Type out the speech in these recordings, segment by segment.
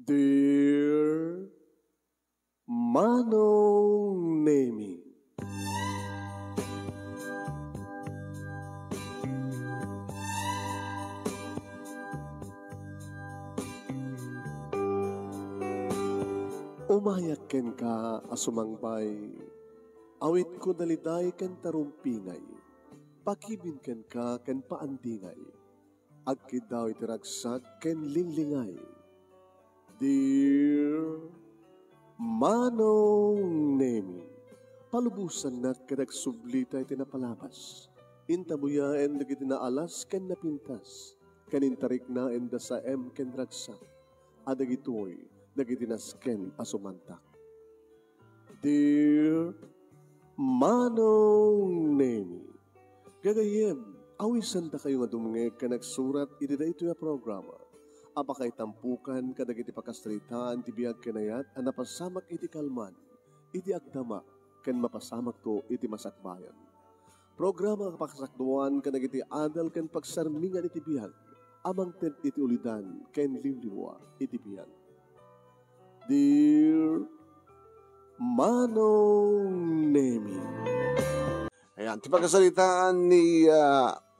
Dear Manong Nemi, umayak ken ka asumangbay, awit ko daliday ken tarumpingay, pakibin ken ka ken paandingay, agkid daw itiragsak ken linglingay. Dear Manong Nemi, palubusan na kadagsublita iti napalabas. Intabuyaen dagiti naalas ken napintas, kanintarik na enda sa ken ragsak, adagitoy dagiti nasken asumantak. Dear Manong Nemi, gagayem, awisan da kayo nga dumungeg ka nagsurat iti da ito yung programa. Apakay tampukan kadagiti pakastritaan ti biag kenayat a napasamak iti kalman, iti agdama, ken mapasamak to iti masakbayan. Programa kapakasakduan kadagiti adal ken pagsarmingan iti biag, amang ten iti ulidan ken liwliwa iti biag. Dear Manong Nemi. Ayan, ti pagkasalitaan ni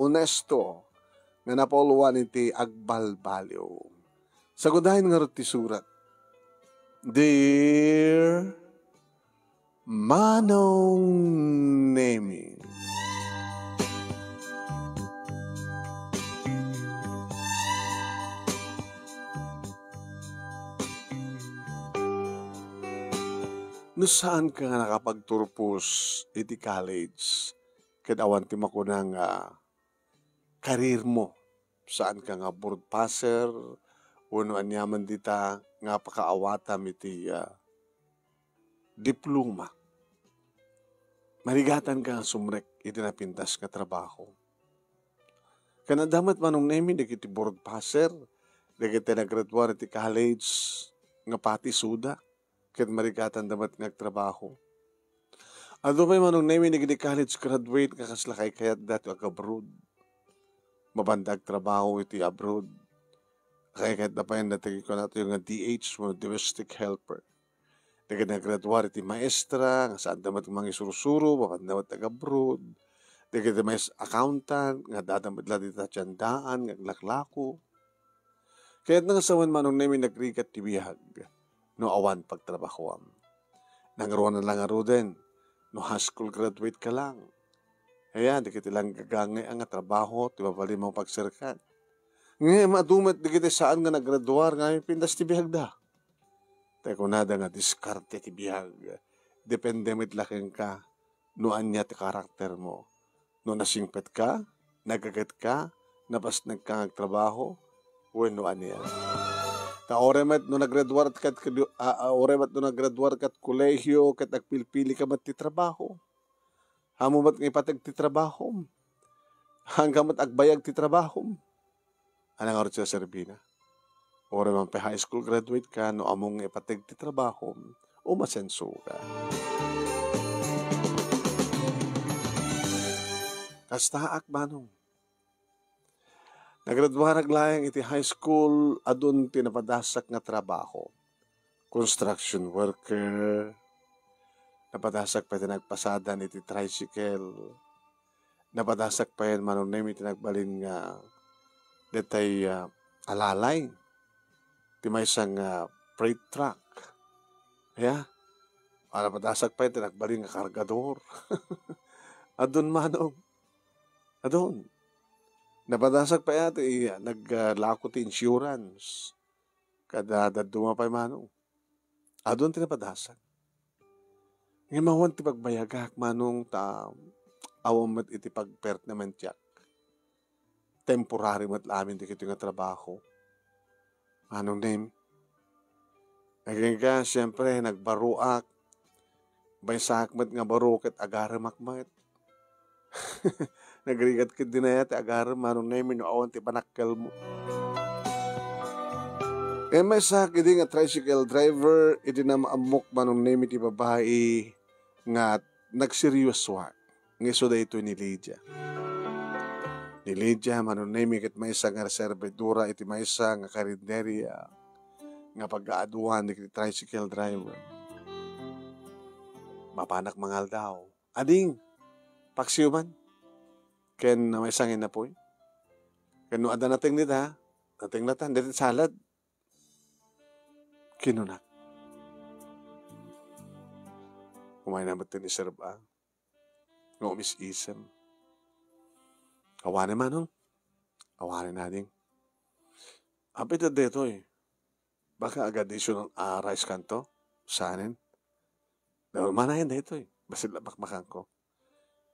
Onesto nga napoluan iti agbalbaliw. Sagudahin nga ti surat. Dear Manong Nemi. No saan ka nga nakapagturpos iti college? Kadawan ti makunang karir mo. Saan ka nga board passer, uno anyaman dita nga pakaawatam iti diploma. Marigatan ka nga sumrek iti napintas nga trabaho. Kanadamat Manong Nemi, dagiti board passer, dagiti nagraduar iti college, nga pati suda, ket marigatan damat nga trabaho. Ado may Manong Nemi, dagiti college graduate, kakaslakay kayat dati ag-abroad. Mabandag trabaho iti abroad. Kaya kahit napayan natagi ko nato yung DH mo, domestic helper. Dagiti nagraduar iti maestra, nga saan damat mga isurusuro, mabandamat ag-abroad. Dagiti may accountant, nga dadamad lang iti tiyandaan, nga laklako. Kaya nga sawan Manong Nemi nagrigat ti bihag, no awan pagtrabahoam. Nangaruan na lang aro din, no high school graduate ka lang. Ayan, di kita lang gagangay ang trabaho, di ba bali mong pagsirkan. Ngayon, madumat di kita saan nga nagraduar, ngayon pindas ti bihag da. Teko nada nga diskarte ti bihag. Depende mit laking ka, no anya ti karakter mo. No nasingpet ka, nagagat ka, napas nagkang trabaho, no anya. Ta oremat no nagraduar kat oremat no nagraduar kat kolehiyo kat nagpilpili ka mat ti trabaho. Hamo mat nga ipatag ti trabaho. Hanggang mat agbayag ti trabaho. Anang oras sa Serbina? Oremat pa high school graduate ka no among ipatag ti trabaho o masenso ka. Kastaak Manong. Nagraduar aglayang iti high school adun tinapadasak nga trabaho. Construction worker. Napadasak pa iti nagpasadan iti tricycle. Napadasak pa yan Manong Nemi iti nagbalin nga detay alalay. Iti may isang freight truck. Yeah. Napadasak pa iti nagbalin nga kargador. Adun Manong. Adun. Napadasak pa yata naglako ti insurance. Kada daduma pa Manong. Adun ti napadasak. Ngayon mawan ti pagbayagak Manong ta awamat iti pagpert naman tiyak. Temporary mat lamin ti kito nga trabaho. Manong Nemi. Naging ka siyempre nagbaruak. Baysak mat nga baruket agaramakmat. Nagrigat ka din na yata agaram Manong Nemi no awan ti panakkel mo. May sak iti nga tricycle driver iti na maamok Manong Nemi ti babae nga nagseryos wa. Ngiso da ito ni Lydia. Ni Lydia Manong Nemi ket may isa nga servidura iti may isa nga karinderya. nga pag-aaduan ni tricycle driver. Mapanak mangal daw. Ading, paksiuman. Ken may sangin na po. Ken no ada nating nita, nating natan, dito salad. Kinunak. Kumain naman ito ni Sir Ba. Nga umis-isem. Awanin man, no? Awanin natin. Apit na dito eh. Baka agad isyo ng rice kanto. Sanin. Dahil manahin dito eh. Basit labakmakan ko.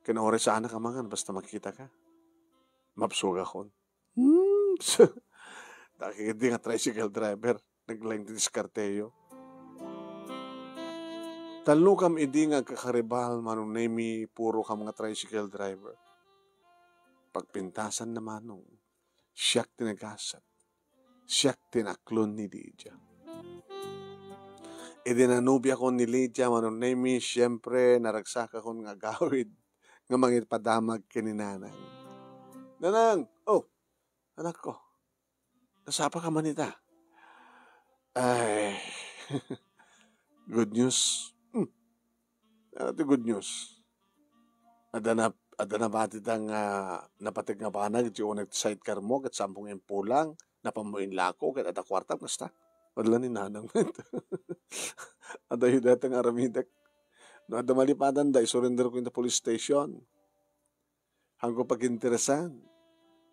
Kinaore sa anak kamangan. Basta makita ka. Mapsuga ko. Nakikita nga tricycle driver. Naglaing diskarteyo. Talo kam idi nga kakaribal manong nemi puro ka mga tricycle driver. Pagpintasan naman nung siyak tinagasat. Siyak tinaklon ni Lydia. Idinanubya ko ni Lydia manong nemi siyempre naragsak ako nga gawid nga mangit padamag kininanang. Nanang! Oh! Anak ko. Nasapa ka manita? Ay... Good news. Ano ito good news? Ada na batid ang napatig nga banag iti unag sidecar mo kat sampung impulang napamuin lako kat ada kwarta basta. Wadla ni nanang. Ada yung datang aramidak. No, ada malipadan da, isurrender ko in the police station. Hanggang pag-interesan.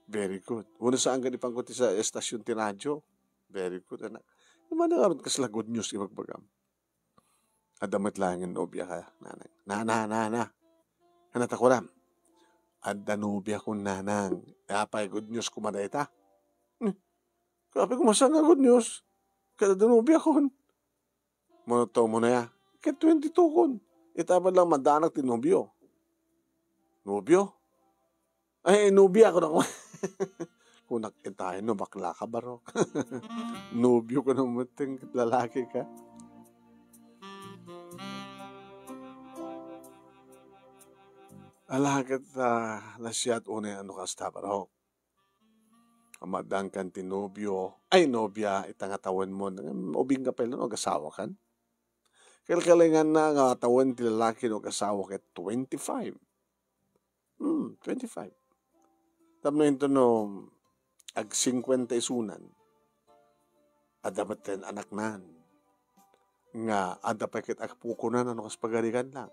Very good. Una saan ka ipangkuti sa estasyon tinadyo. Very good, anak. Naman na karoon kasla good news imagbagam. Adamit lang yung nobya ka, nanang. Na. Hanat ako ram. Ada nobya ko, nanang. Apay, good news ko madayta. Kapi ko masang nga good news. Kada nobya ko. Monoto mo na ya. Kaya 22 ko. Itaban lang madanak ti nobyo. Nobyo? Ay, nobya ko na ko. Kung nakitahin, no, bakla ka barok. Nobyo ko na muting lalaki ka. Alagat na siya at una ano ka sa barok. Amadang kan tinobyo. Ay, nobya, itangatawan mo. Ubing ka pala, no, kasawa kan. Kalkalingan na nga tawan ti lalaki no kasawa ket 25. 25. Tapno ito no ag 50 isunan. Adapat ten anak nan. Nga adapat ket akpuko na no kas pagarikan lang.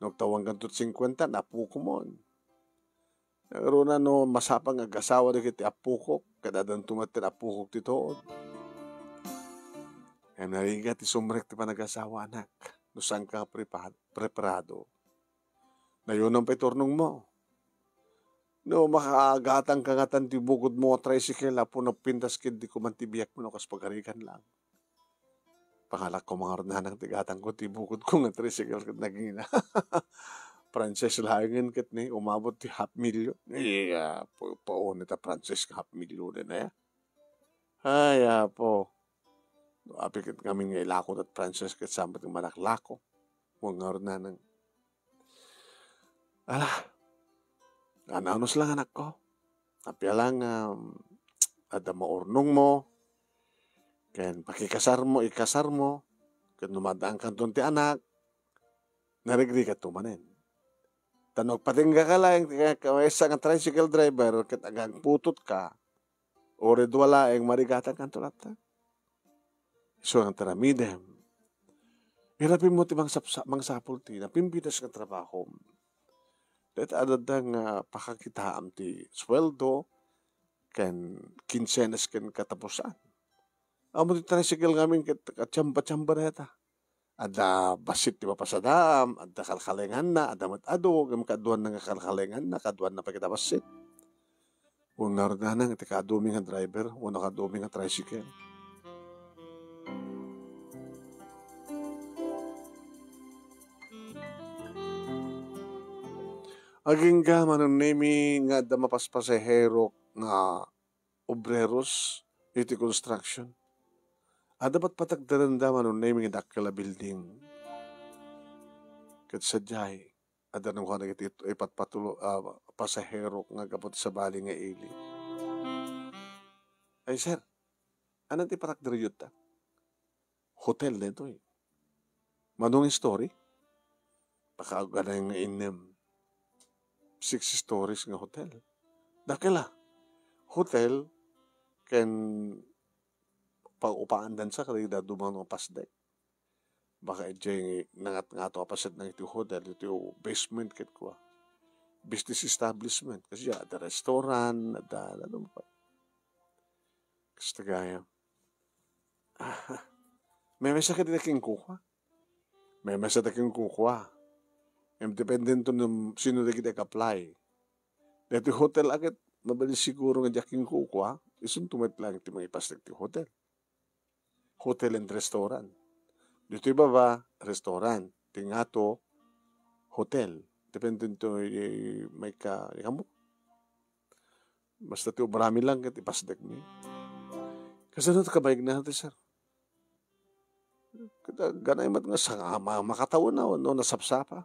Nagtawang kantot 50 napuko mo. Nagkaroon na no masapang agasawa na kiti apukok. Kadadang tumatin apukok titood. Kaya narigat isumrek ti panag-asawa anak. No saan ka preparado. Na yun ang peturnong mo. No makaagatang kangatan ti bukod mo tricycle apo nagpintas kid di kumantibiyak mo no kas pagarikan lang. Pangalak ko mga runanang tigatang ko ti bukod ko nga tricycle kat naging Frances lahingin kat ni umabot ti $500,000. Iya po nita Frances ka $500,000 na ya. Ay po. Apikit kami nga ilako at Frances kat sambat ng manaklako. Huwag nga runanang. Ananos lang anak ko. Apya lang ada maurnong mo. Ken pakikasar mo, ikasar mo. Ken numadaan kanton ti anak. Narigri ka tumanen. Tanog patingga ka lang, kawesa nga tricycle driver, ket agang putot ka. O redwala ang marigatan kanton at. So ang taramidem. Hirapin mo ti mangsapul ti, napimpitas ka trabaho. Dahil adadang pakakitaam ti sweldo, ken kinsenas ken katapusan. Amo ti tricycle ngamin katsamba-tsamba na yata. Ada basit ti mapasadam, ada kalkalengan na, ada matado, kaduan na kalkalengan na, kaduan na pagkita basit. Kung naroon ti kadumi nga driver, una kadumi nga tricycle. Aging ka manong nemi nga da mapaspasahero nga obreros iti construction. Dapat patagdaran da manong nemi nga dakila building. Kat sadyay, ada nang kung iti ipatpatulo pasahero nga kapot sa bali nga ili. Ay sir, anong ti patagdarayot ta? hotel dito eh. Manong story? Baka ganay nga inem 6 stories nga hotel. Dakila, hotel ken pag-upaan dan sa kalida dumang mga pasdek. Baka ejay nangat nga to apasad ng iti hotel, iti basement ket ko. Business establishment. Kasi ada restaurant, ada ano pa. Kasi tagaya. May mesa ka din kuha. May mesa taking kuha. Dependent to ng sino na kita apply. Dito hotel agad, mabilis siguro nga jaking kuha, isun tumat lang iti mga ipastek ti hotel. Hotel and restaurant. Dito iba ba, restaurant. Tingato, hotel. Dependent to may mo. Basta ti marami lang kat ipastek ni. Kasi ano kabayag na natin, sir? Ganay mat nga sa makataon na, no, nasapsapa.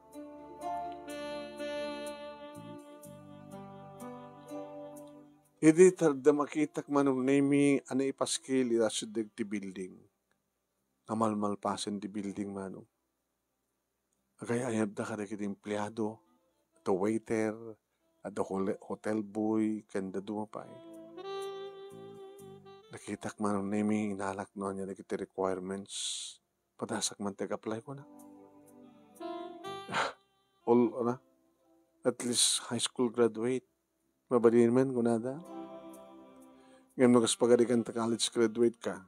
Hindi tarda makitak manong nami ano ipaskil irasyudag ti building. Amalmal pasen ti building manong. Agay ayab da kada kiti empleyado, the waiter, at the hotel boy, kanda dumapay. Nakitak manong nami inalak no niya nakiti requirements. Padasak man apply ko na. All, at least high school graduate. Mabaliin man kung nada. Ngayon magaspagadikan ta college graduate ka,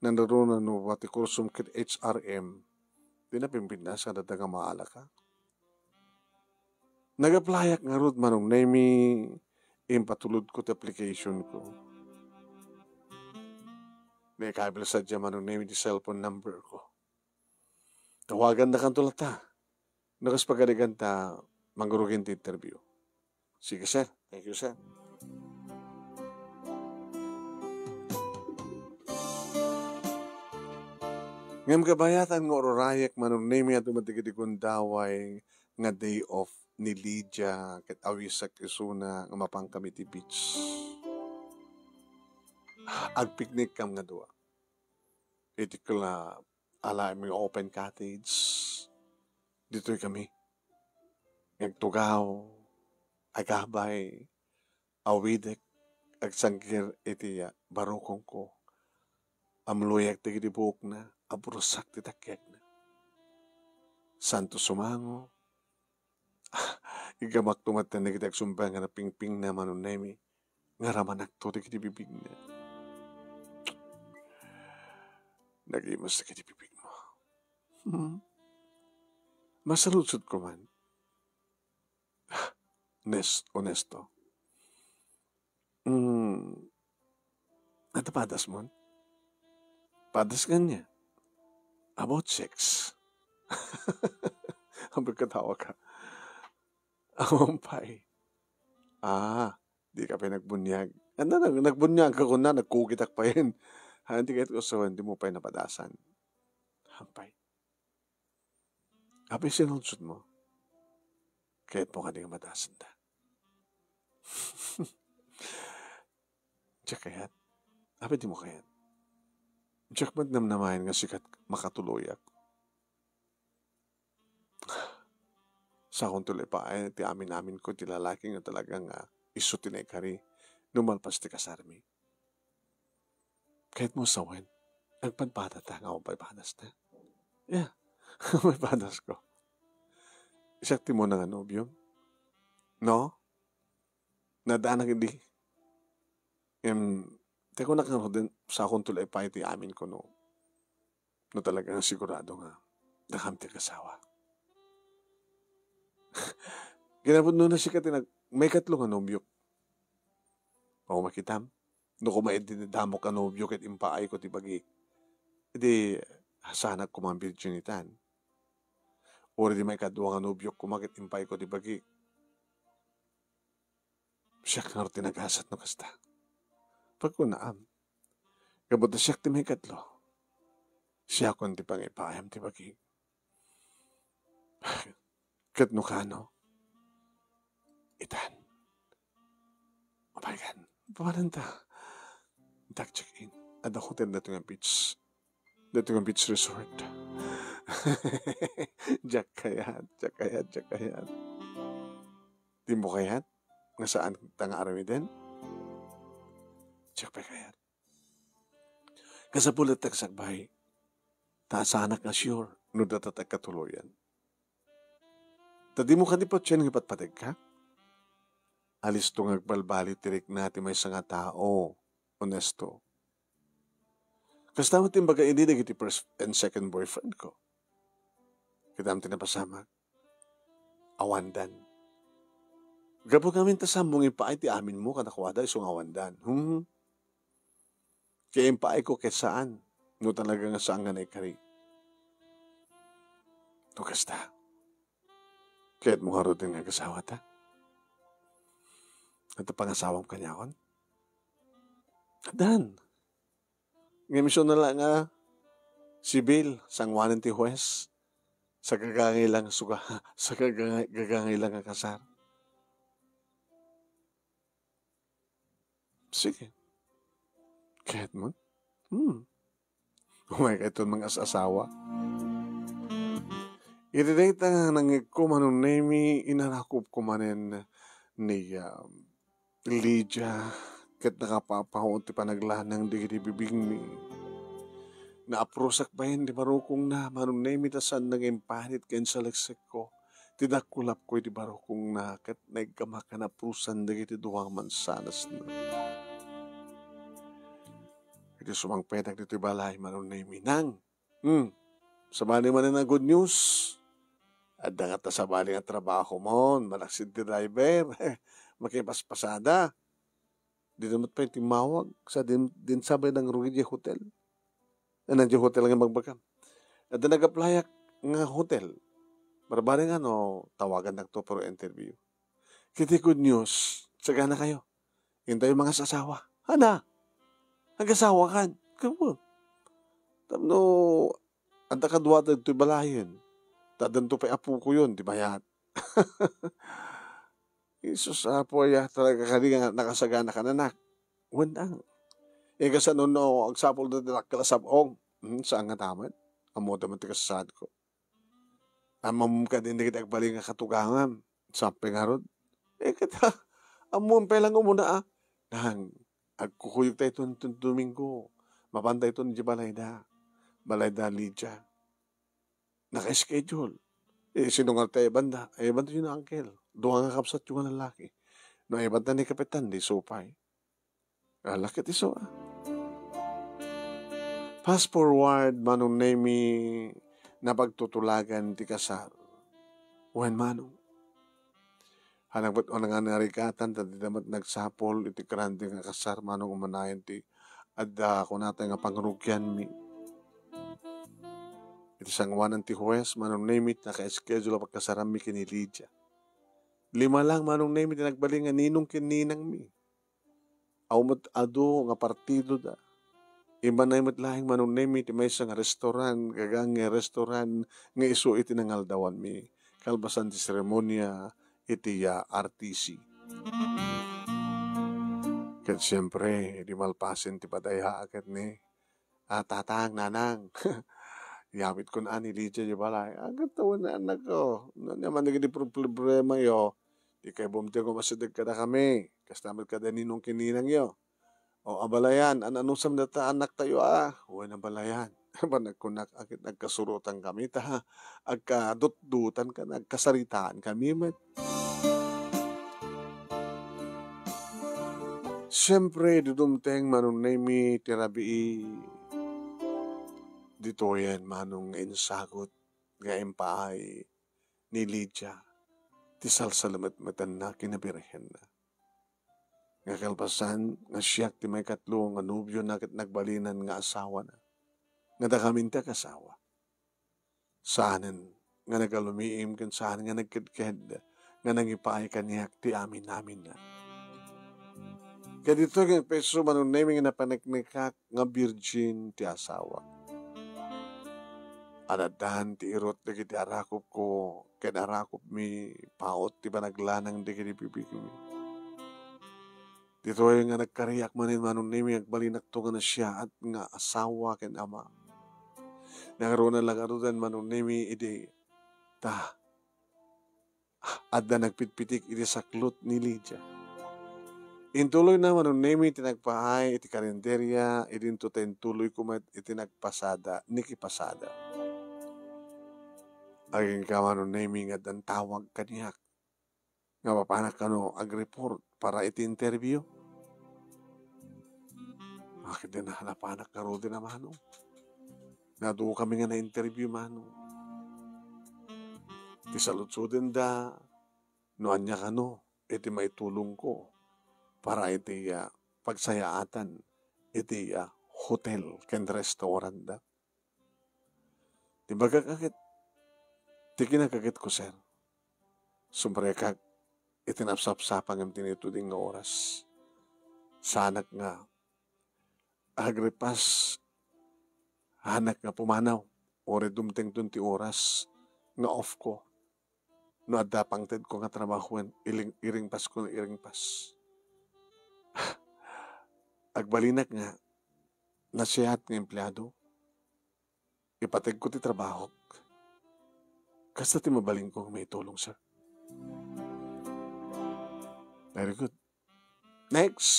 nandaroon no pati kursum kit HRM, di na pimpindas ka data nga maala ka. Nag-applyak nga root manong nami impatulod ko ti application ko. Naikabila sa dyan manong nami di cellphone number ko. Tawagan na kanto lata. Nagaspagadikan ta manggurugin ti interview. Sige sir, thank you sir. Ngam kabayatan ng ororayek manong nami at umatigiti kong daway nga day off ni Lydia ket awisak isuna nga mapang kami ti beach. Ag-picnic kam nga dua. Iti kala ala may open cottage. Dito'y kami. Nagtugaw, agabay, awidek, agsanggir iti barokong ko. Amluyak ti gidibuk na, aburusak ti takyag na. Santo sumango, igamak tumatan na kita agsumbang nga pingping na manunemi, nga ramanak to ti gidibibig na. Nagimas na gidibibig mo. Masalutsod ko man. Honesto. Natapadas mo? Padas kanya. About sex. Ang pagkatawa ka. Awampay. Di ka pa nagbunyag. Nagbunyag ka ko na, nagkukitak pa yun. Hindi kahit usawan, di mo pa napadasan. Hampay. Apay sinunsod mo. Kahit mo ka di madasan da. Diyak kayat. Apay di mo kayat. Diyak ba't namnamayan nga sikat makatuloyak? Sa akong tuloy pa ay ti amin ko ti lalaki nga talagang isutin ay kari numalpas ti kasarmi. Kahit mo sawen, nagpadpada ta nga akong paipadas na. Yeah, may padas ko. Isakti mo na nga nobyo? No? Nadaan na hindi. Teko na kang din sa akong tulay pa iti amin ko no talagang sigurado nga nakamti kasawa. Ginabot no na siya may katlong anobyok. O makitam. No kumaidinidamo ka anobyok at impaay ko ti bagi. Hindi hasanag ko mga virginitan. O di may kaduang anobyok kumakit impay ko ti bagi. Siya kang tinagasat no kasta. Pagkunaam. Kabot na siya ti may katlo. Siya kung ti pangipayam ti bagi. Katno ka no? Itan. Mapagan. Pamananta. Tak check-in. At the hotel na ito nga beach. Dito yung beach resort. Diyak kayat. Di mo kayat? Nga saan tanga arami din? Diyak pa kayat. Kasapulat tagsakbay. Taasanak nga sure. No datatag katuluyan. Tadi mo kanipot siya ng ipatpatag ka? Alis to ngagbalbali tirik natin may nga tao. Honesto. Kasama timbaga hindi na giti first and second boyfriend ko. Kitam tinapasama. Awandan. Gabo kami tasambong ipaay ti amin mo kanakwada isong awandan. Kaya ipaay ko saan. No talaga nga saan nga na ikari. Tukas ta. Kaya't mo harot din nga kasawa ta. At pangasawang kanyakon. Dan. Ngemisyon na lang nga si Bill sangwanan ti Huwes sa gagangilang suga sa gagangilang kasar. Sige. Kahit mo? Oh my God, ito mga asawa. Iridate nga nang kumanong nemi inarakop kumanen ni Lydia kat nakapapahon ti panaglaan ng digiti bibing mi. Naaprosak ba yun di barukong na manong nemi tasan nang impanit kain sa leksik ko. Tidakulap ko di barukong na kat nagkamaka na prusan digiti duwang mansanas na. Iti sumang pedak dito balay manong nemi nang. Sabali man na good news. At nga ta sabali nga trabaho mo, malaksid ti driver, makipaspasada. Di naman pa yung timawag sa din sabay ng Rugi Hotel. Nandiyo hotel nga magbakam. At nag-applyak nga hotel. Barbari nga no, tawagan na to for interview. Kiti good news, sagana kayo. Hintay yung mga sasawa. Hana, nag-asawa kan. Kamu. Tamno, anta kadwa ito balayin. Tadanto pa apo ko yun, di ba yan? Isus apo ya, talaga kadi nga nakasagana ka nanak. Wandang. Kasi no, ang sapol na nakalasabong. Saan nga taman? Amo naman tikasasad ko. Amam ka din kita agbaling nga katugangan. Samping harod. Kita, amon pa lang umuna Nang, agkukuyog tayo itong Domingo. Mapantay ito ni Balayda. Balayda Lydia. Naka-schedule. Sinungal tayo banda. Banda yun ang uncle. Doon nga kapsat yung lalaki. No, banda ni Kapitan, di supay. Lakit iso Fast forward, manong nemi na pagtutulagan ti kasal. Wen manong. Hanagbat o nga narikatan, tadi damat nagsapol, iti karante nga kasar, manong umanayan ti adda ko natin nga pangrugyan mi. Iti sangwanan ti Huwes, manong nemit, naka-schedule ang pagkasaram mi kini Lydia. 5 lang manong nemit, nagbaling nga ninong kininang mi. Awmat ado nga partido da. Iba na imot lahing manong nemit, may isang restaurant, gagang restaurant, nga iso iti nangaldawan mi. Kalbasan ti seremonya, iti RTC. Kat siyempre, di malpasin ti padaya agad ni. Tatang, nanang. Yamit ko na ni Lydia di balay. Agad tawan na anak ko. Naman naging problema yo. Di kayo bumti ko masidag ka na kami. Kastamad ka na ninong kininang yo. O abalayan, anusam na ta anak tayo Huwag na balayan. Nagkunak akit nagkasurutan kami ta. Agkadut-dutan ka, nagkasaritaan kami man. Siyempre, dudumteng manong nemi tirabii. Dito yan, manong insagot nga empaay ni Lydia. Tisal salamat matan na kinabirihen na. Nga kalpasan, nga siyak ti may katlo, nga nubyo na nagbalinan nga asawa na. Nga dakaminta kasawa. Saanan, nga nagalumiim kan saan nga nagkadkad, nga nangipaay kaniyak ti amin namin na. Kaya dito nga peso manong nemi nga napanagnikak nga virgin ti asawa. Anadahan ti irot na kiti arakop ko, kaya arakop mi paot ti panaglanang di kiti bibig mi. Dito ay nga nagkariyak manin manong nemi agbalinak to nga na siya at nga asawa ken ama. Nakaroon na lang arudan manunimi iti ta. Adda nagpitpitik iti saklot ni Lydia. Intuloy na manunimi iti nagpahay iti karinderya, idinto tuloy kumat iti nagpasada, nikipasada. Aging ka manunimi nga dan tawag kaniyak. Nga papanak kano ag-report para iti interview. Bakit din napanak ka ro din na mano? Naduo kami nga na-interview mano. Ti salutsudin da, noan niya kano, iti maitulong ko para iti pagsayaatan, iti hotel ken restaurant da. Di ba kakakit? Ti kinakakit ko, sir. Sumrekag, iti napsapsapang ang tinituding nga oras. Sanak nga, agripas, hanak nga pumanaw, ore dumteng ti oras, nga off ko. No adda pangted ko nga trabahoen, iring pas ko na iring pas. Agbalinak nga, nasiyat nga empleyado, ipateg ko ti trabaho. Kasta ti mabaling ko may tulong, sir. Very good. Next.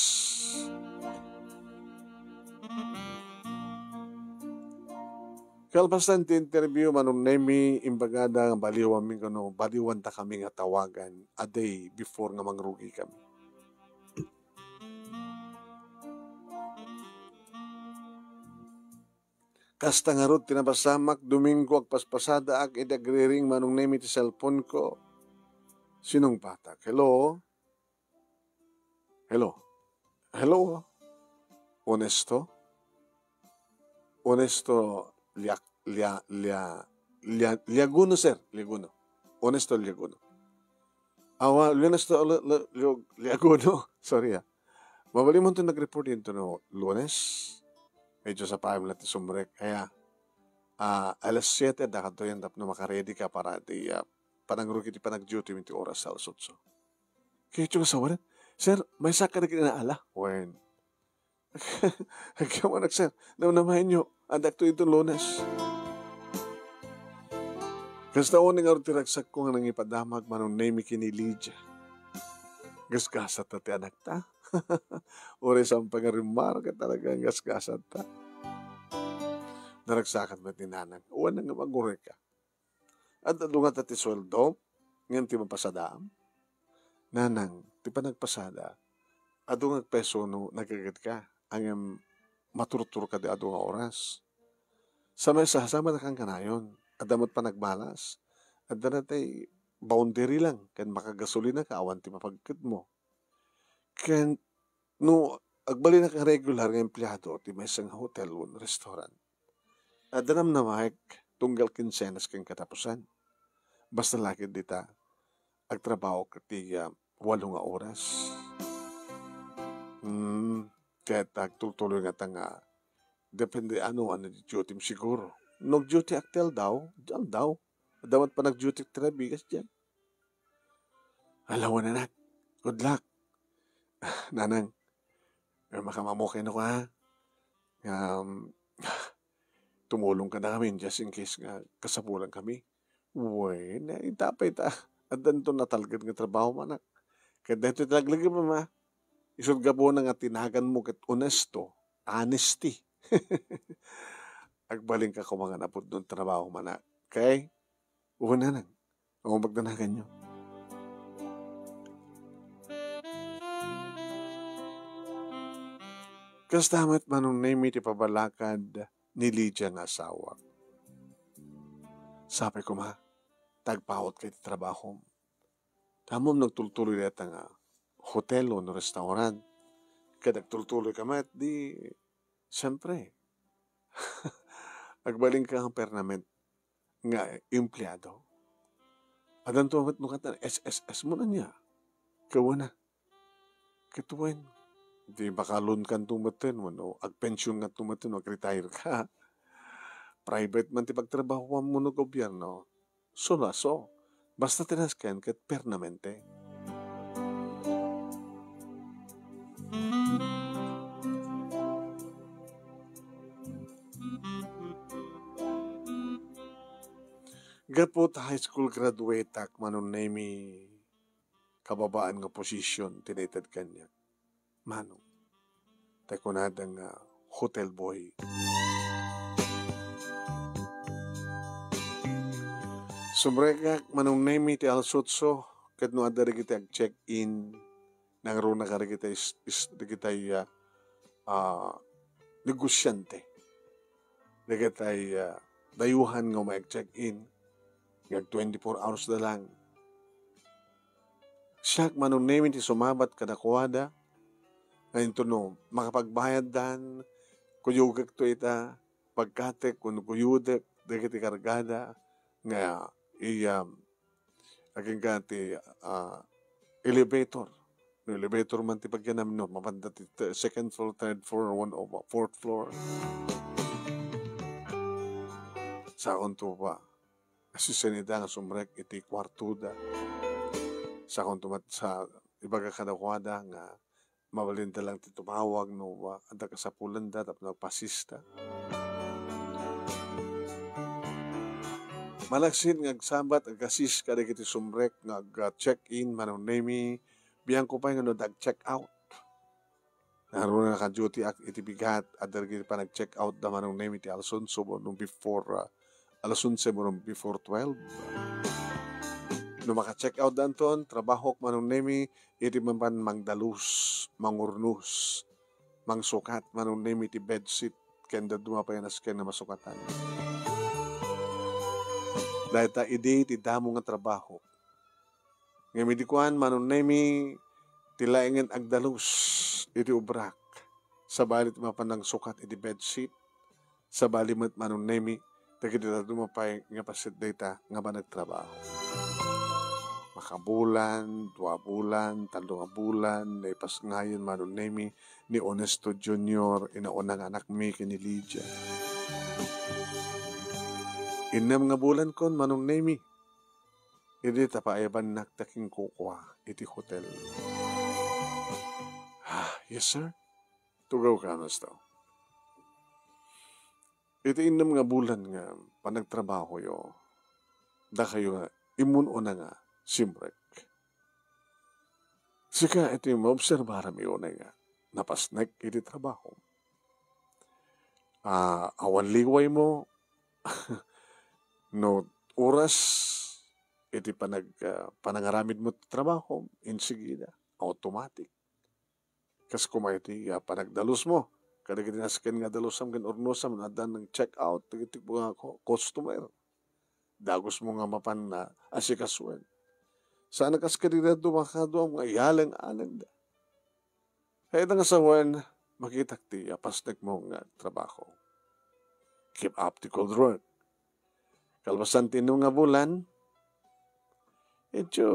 Kalpasan ti interview manunemi imbagada nga baliwan mi kano, baliwan ta kami nga tawagan a day before nga mangrugi kami. Kasta nga rod tinapasamak, Domingo agpaspasada ag idagriring manunemi ti cellphone ko. Sinong patak? Hello? Hello? Hello? Honesto? Honesto Liaguno, sir. Liaguno. Honesto Liaguno. Honesto Liaguno. Sorry Mabali mo ito nag-report dito no Lunes. Medyo sa paim natin sumrek. Kaya alas 7 dakato yan tap na makaredy ka para di panangrugi ti panag-duty minti oras sa alasotso. Kaya ito sa waran. Sir, may saka na kinaala. When? Hagkaman sir. Naunamahin nyo. Adak to itong Lunes. Kasta uning araw tiragsak ko nga nang ipadamag manong name kini Lydia. Gasgasat na ti anak ta. Uri sa pangarimar ka talaga gasgasat ta. Naragsakan mo tinanang. Uwan na nga magure ka. At adungat at isweldo, ngayon ti mapasadaam. Nanang, ti pa nagpasada. Adungat peso no nagagad ka. Ang maturtur ka di adunga oras. Sama na kang kanayon. Adamot pa nagbalas. At danatay boundary lang. Kan makagasolina ka, awan ti mapagkit mo. Kan, no, agbali na kang regular ng empleyado, ti may isang hotel o restaurant. At danam na mahik, tunggal kinsenas kang katapusan. Basta laki dita, agtrabaho ka ti 8 nga oras. Kaya tagtutuloy nga tanga, depende ano di duty siguro. Nag-duty aktel daw, dyan daw. Dapat pa nag-duty bigas dyan. Alawan na nak. Good luck. Nanang, makamamukay na ko ha. Tumulong ka na kami just in case nga kasapulan kami. Uy, itapay ta. At danto natalagad nga trabaho manak. Kaya dito talaglagi pa ma. Isod ka po na nga tinagan mo kat honesto. Honesty. Agbaling ka kung mga napod doon trabaho man na. Okay? Una nang. Ang magdanagan nyo. Kastamat manong name iti pabalakad ni Lydia nga asawa. Sabi ko ma, tagpahot kay ti trabaho. Tamom nagtultuloy neta nga hotel o no restaurant. Kaya nagtultuloy ka ma, di, siyempre, agbaling ka ang permanent nga empleyado. Adan to no kata SSS mo na niya. Kawa na. Kituwen. Di bakalon kan tumaten mo no. Agpensyon nga tumaten o retire ka. Private man ti pagtrabaho mo no gobyerno. So. Basta tinasken ket permanente. Gapot high school graduate ak manunemi kababaan nga posisyon tinated kanya. Manong, tayo kunadang hotel boy. Sumrekak manunemi ti alsutso kat no adari kita check-in nang runa ka kita negosyante. Kita dayuhan nga mag-check-in. Ngag 24 hours na lang. Siyak manunemi ti sumabat kadakwada. Ngayon to no, makapagbayad dan, kuyugag to ita, pagkatek, kuyudek, dagiti kargada, nga aging ti elevator. No, elevator man ti pagyanam no, mapanda ti second floor, third floor, fourth floor. Sa konto pa, kasi sanida nga sumrek iti kwartuda. Sa konto sa ibaga kadakwada nga mawalinda lang ti tumawag no, anda ka sa pulanda tapos nagpasista. Malaksin nga agsabat, agasis ka iti sumrek, nga check-in, manunemi, biyang ko pa nga no, dag-check out. Naroon na ka-duty iti bigat, at dahil pa nag-check out na manunemi ti Alfonso nung before alas 11 mo before 12. No maka-check out danton, trabahok manunemi, iti man mangdalus, mangurnus, mangsukat, manunemi ti bedsit, kenda dumapay na sken na masukatan. Dahil ta ide ti damo nga trabaho. Ngayon dikuan manunemi, tilaingin agdalus, iti ubrak, sa balit mapanang sukat iti bedsit, sa balimot manunemi, dagiti dumapay nga pasit data nga ba nagtrabaho. Makabulan, 2 bulan, 3 bulan, naipas ngayon manunemi ni Honesto Jr., inaunang anak mi kini Lydia. 6 nga bulan kon manunemi, hindi tapaayaban naktaking kukwa iti hotel. Yes sir, tugaw ka Honesto. Iti 6 nga bulan nga panagtrabaho yo, da kayo nga imuno na nga simrek. Sika iti maobserbaram yun nga napasnek iti trabaho. Awan liway mo no oras iti panangaramid mo trabaho insigida automatic. Kas kumaiti panagdalus mo kada kinasken nga dalusam gan ornosam adan ng check out iti mga customer. Dagos mo nga mapan na asikasuan. Sana kas kadida dumakado ang mga iyalang-alang da. Kaya nga sa wan, makitak ti pasnek mo nga trabaho. Keep up the good work. Kalbasan tino nga bulan, medyo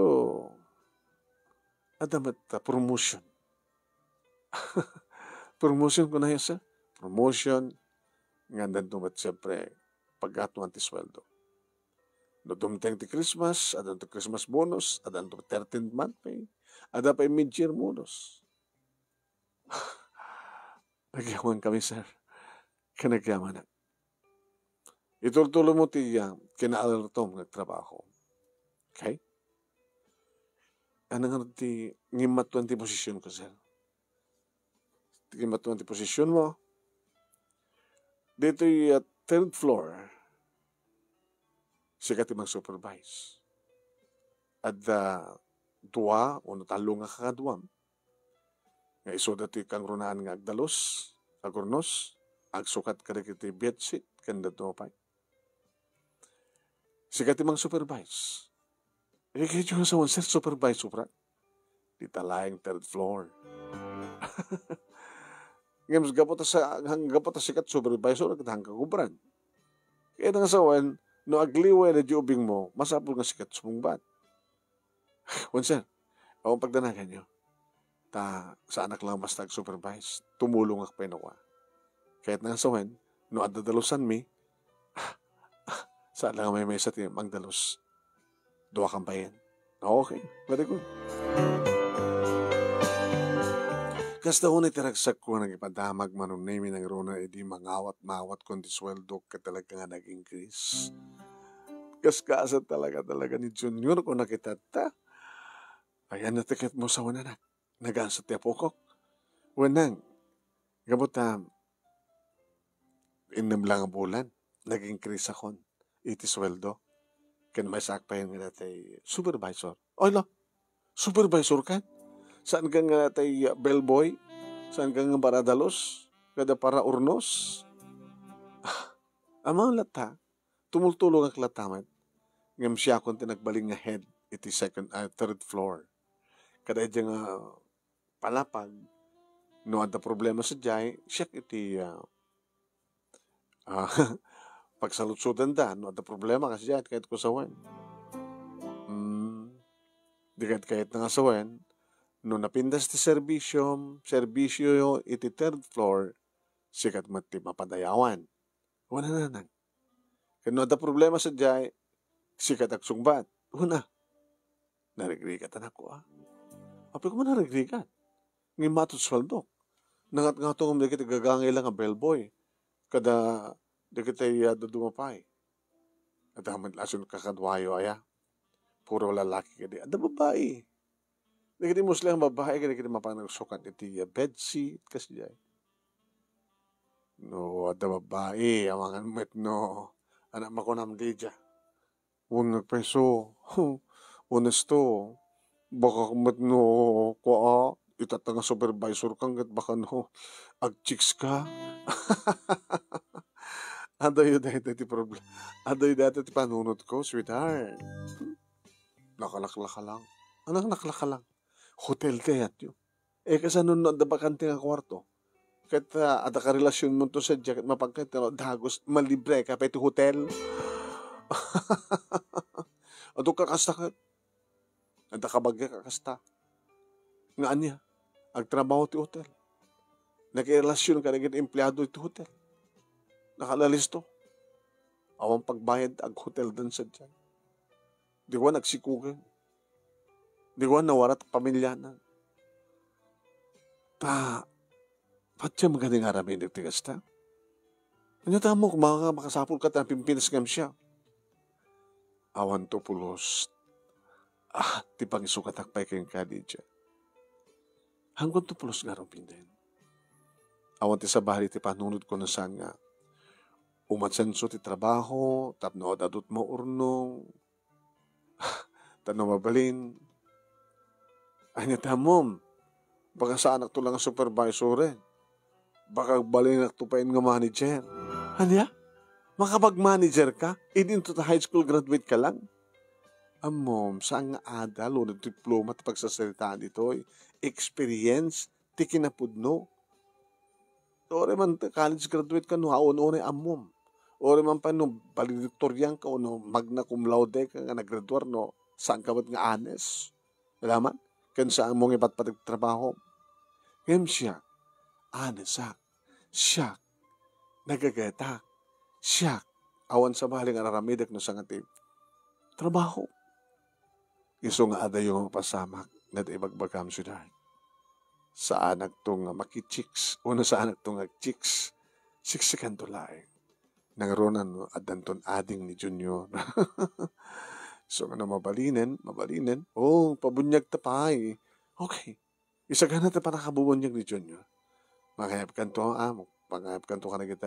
adamat promotion. Promotion ko na yan sa promotion nga nandumat siyempre pag-atuan ti sweldo. No dumteng ti Christmas, adan ti Christmas bonus, adan ti 13th month pay, ada pa mid-year bonus. Nagyaman kami, sir. Kanagyaman na. Itultulo mo ti kinaalartom ng trabaho. Okay? Ano nga ti ngimatuan ti posisyon ko, sir? Ngimatuan ti posisyon mo. Dito yung third floor, siya ti mag-supervise. At dua, o natalo nga kakaduam, nga iso dati kang runaan nga agdalos, agurnos, agsukat ka rin kiti bedsit, kanda dumapay. Siya ti mag-supervise. Kaya yung sa sir, supervise supra. Di talayang third floor. Ngayon, gapot sikat supervisor, hanggang kubran. Kaya nga sa wan, no agliway na diubing mo, masapul nga sikat sumungbat. Wan sir, akong pagdanagan nyo, sa anak lang mas nag-supervise, tumulong ako pa kahit nga sa wan, no adadalusan mi, sa lang may sa tiyan, magdalos, duwa kang bayan. Okay, very good. Kasta ko na itiragsak ko nang ipadamag manunemi ng rona, edi mangawat-mawat kundi sweldo ka talaga nga nag-increase. Kaskasa talaga ni Junior kung nakita ta. Ayan na tiket mo sa wananak. Nagaan sa tiapokok. Wanang, gamot inam lang ang bulan. Nag-increase akon. Iti sweldo. Kan may sakpa yung nga natay supervisor. O la, supervisor ka? Saan ka nga natay bellboy? Saan ka nga baradalos? Kada para urnos? Amang lata, tumultulong ang lataman. Ngam siya kung tinagbaling nga head iti third floor. Kada iti nga palapag, no ada problema sa jay, siya iti pagsalutsudan da, no ada problema kasi jay, kahit ko sawan. Di kahit nga sawan, no napindas ti serbisyo iti third floor, sikat mati mapadayawan. Wala na nang. Kano ada problema sa jay, sikat agsungbat. Una, narigrigat anak ko Api ko man narigrigat. Ngayon matot swaldok. Nangat nga itong hindi kita gagangay lang ang bellboy. Kada di kita dumapay. At haman lason kakadwayo aya. Puro lalaki ka di. Ada babae. Di kita muslim babae. Di kita mapanagsukat iti bedsheet. Kasi jay. No, ada babae. Amangan met no. Anak makunam di dya. Unag peso. Honesto. Baka met no ko itatanga supervisor kang gat baka no ag-chicks ka. Adoy dati ti problem. Adoy dati ti panunod ko, sweetheart. Nakalakla lang. Anong nakalaka lang? Hotel kayat yun. Kasanon no da bakante nga kwarto. Kat ada ka relasyon mo to sa jacket mapagkat dagos malibre ka pa iti hotel. Ado ka kasta ka. Ada ka bagya ka kasta. Nga anya, agtrabaho ti hotel. Nagrelasyon ka naging empleyado ti hotel. Nakalalisto. Awang pagbayad ag hotel dan sa dyan. Di ko nagsikugan. Di ko nawarat pamilya na. Ba't siya magaling aramin ng tigas ta? Ano tamo kung makasapul ka ta pimpinas ngam siya? Awan to pulos. Ti pangisukat akpay kayong kadidya. Hanggang to pulos nga pindin. Awan ti sabahali ti panunod ko na saan nga. Umatsenso ti trabaho, tapno dadot mo urnong, tanong mabalin. Ay natamom, baka sa anak to lang ang supervisor Baka balin naktupain nga manager. Hanya? Makapag-manager ka? Idin to high school graduate ka lang? Amom, saan nga adal o diploma at pagsasalitaan dito experience, ti kinapudno. Ore man college graduate ka no, haon-one amom. Ore man pa no, valedictorian ka o no, magna cum laude ka nga naggraduar no, saan ka ba't nga honest? Alaman? Kan saan mong ipatpatag trabaho? Ngayon siya, honest siya, nagagata, siya, awan sa bahaling araramidak no sa nga trabaho. Iso nga ada yung pasamak na ibagbagam sudar. Sa anak tong makichiks, una sa anak tong agchiks, siksikan to laing. Nangaronan no, adanton ading ni Junior. So nga na mabalinen, pabunyag tapay. Okay, isa ka na ta para kabubunyag ni Junior. Makayap kanto, pangayap kanto ka na kita,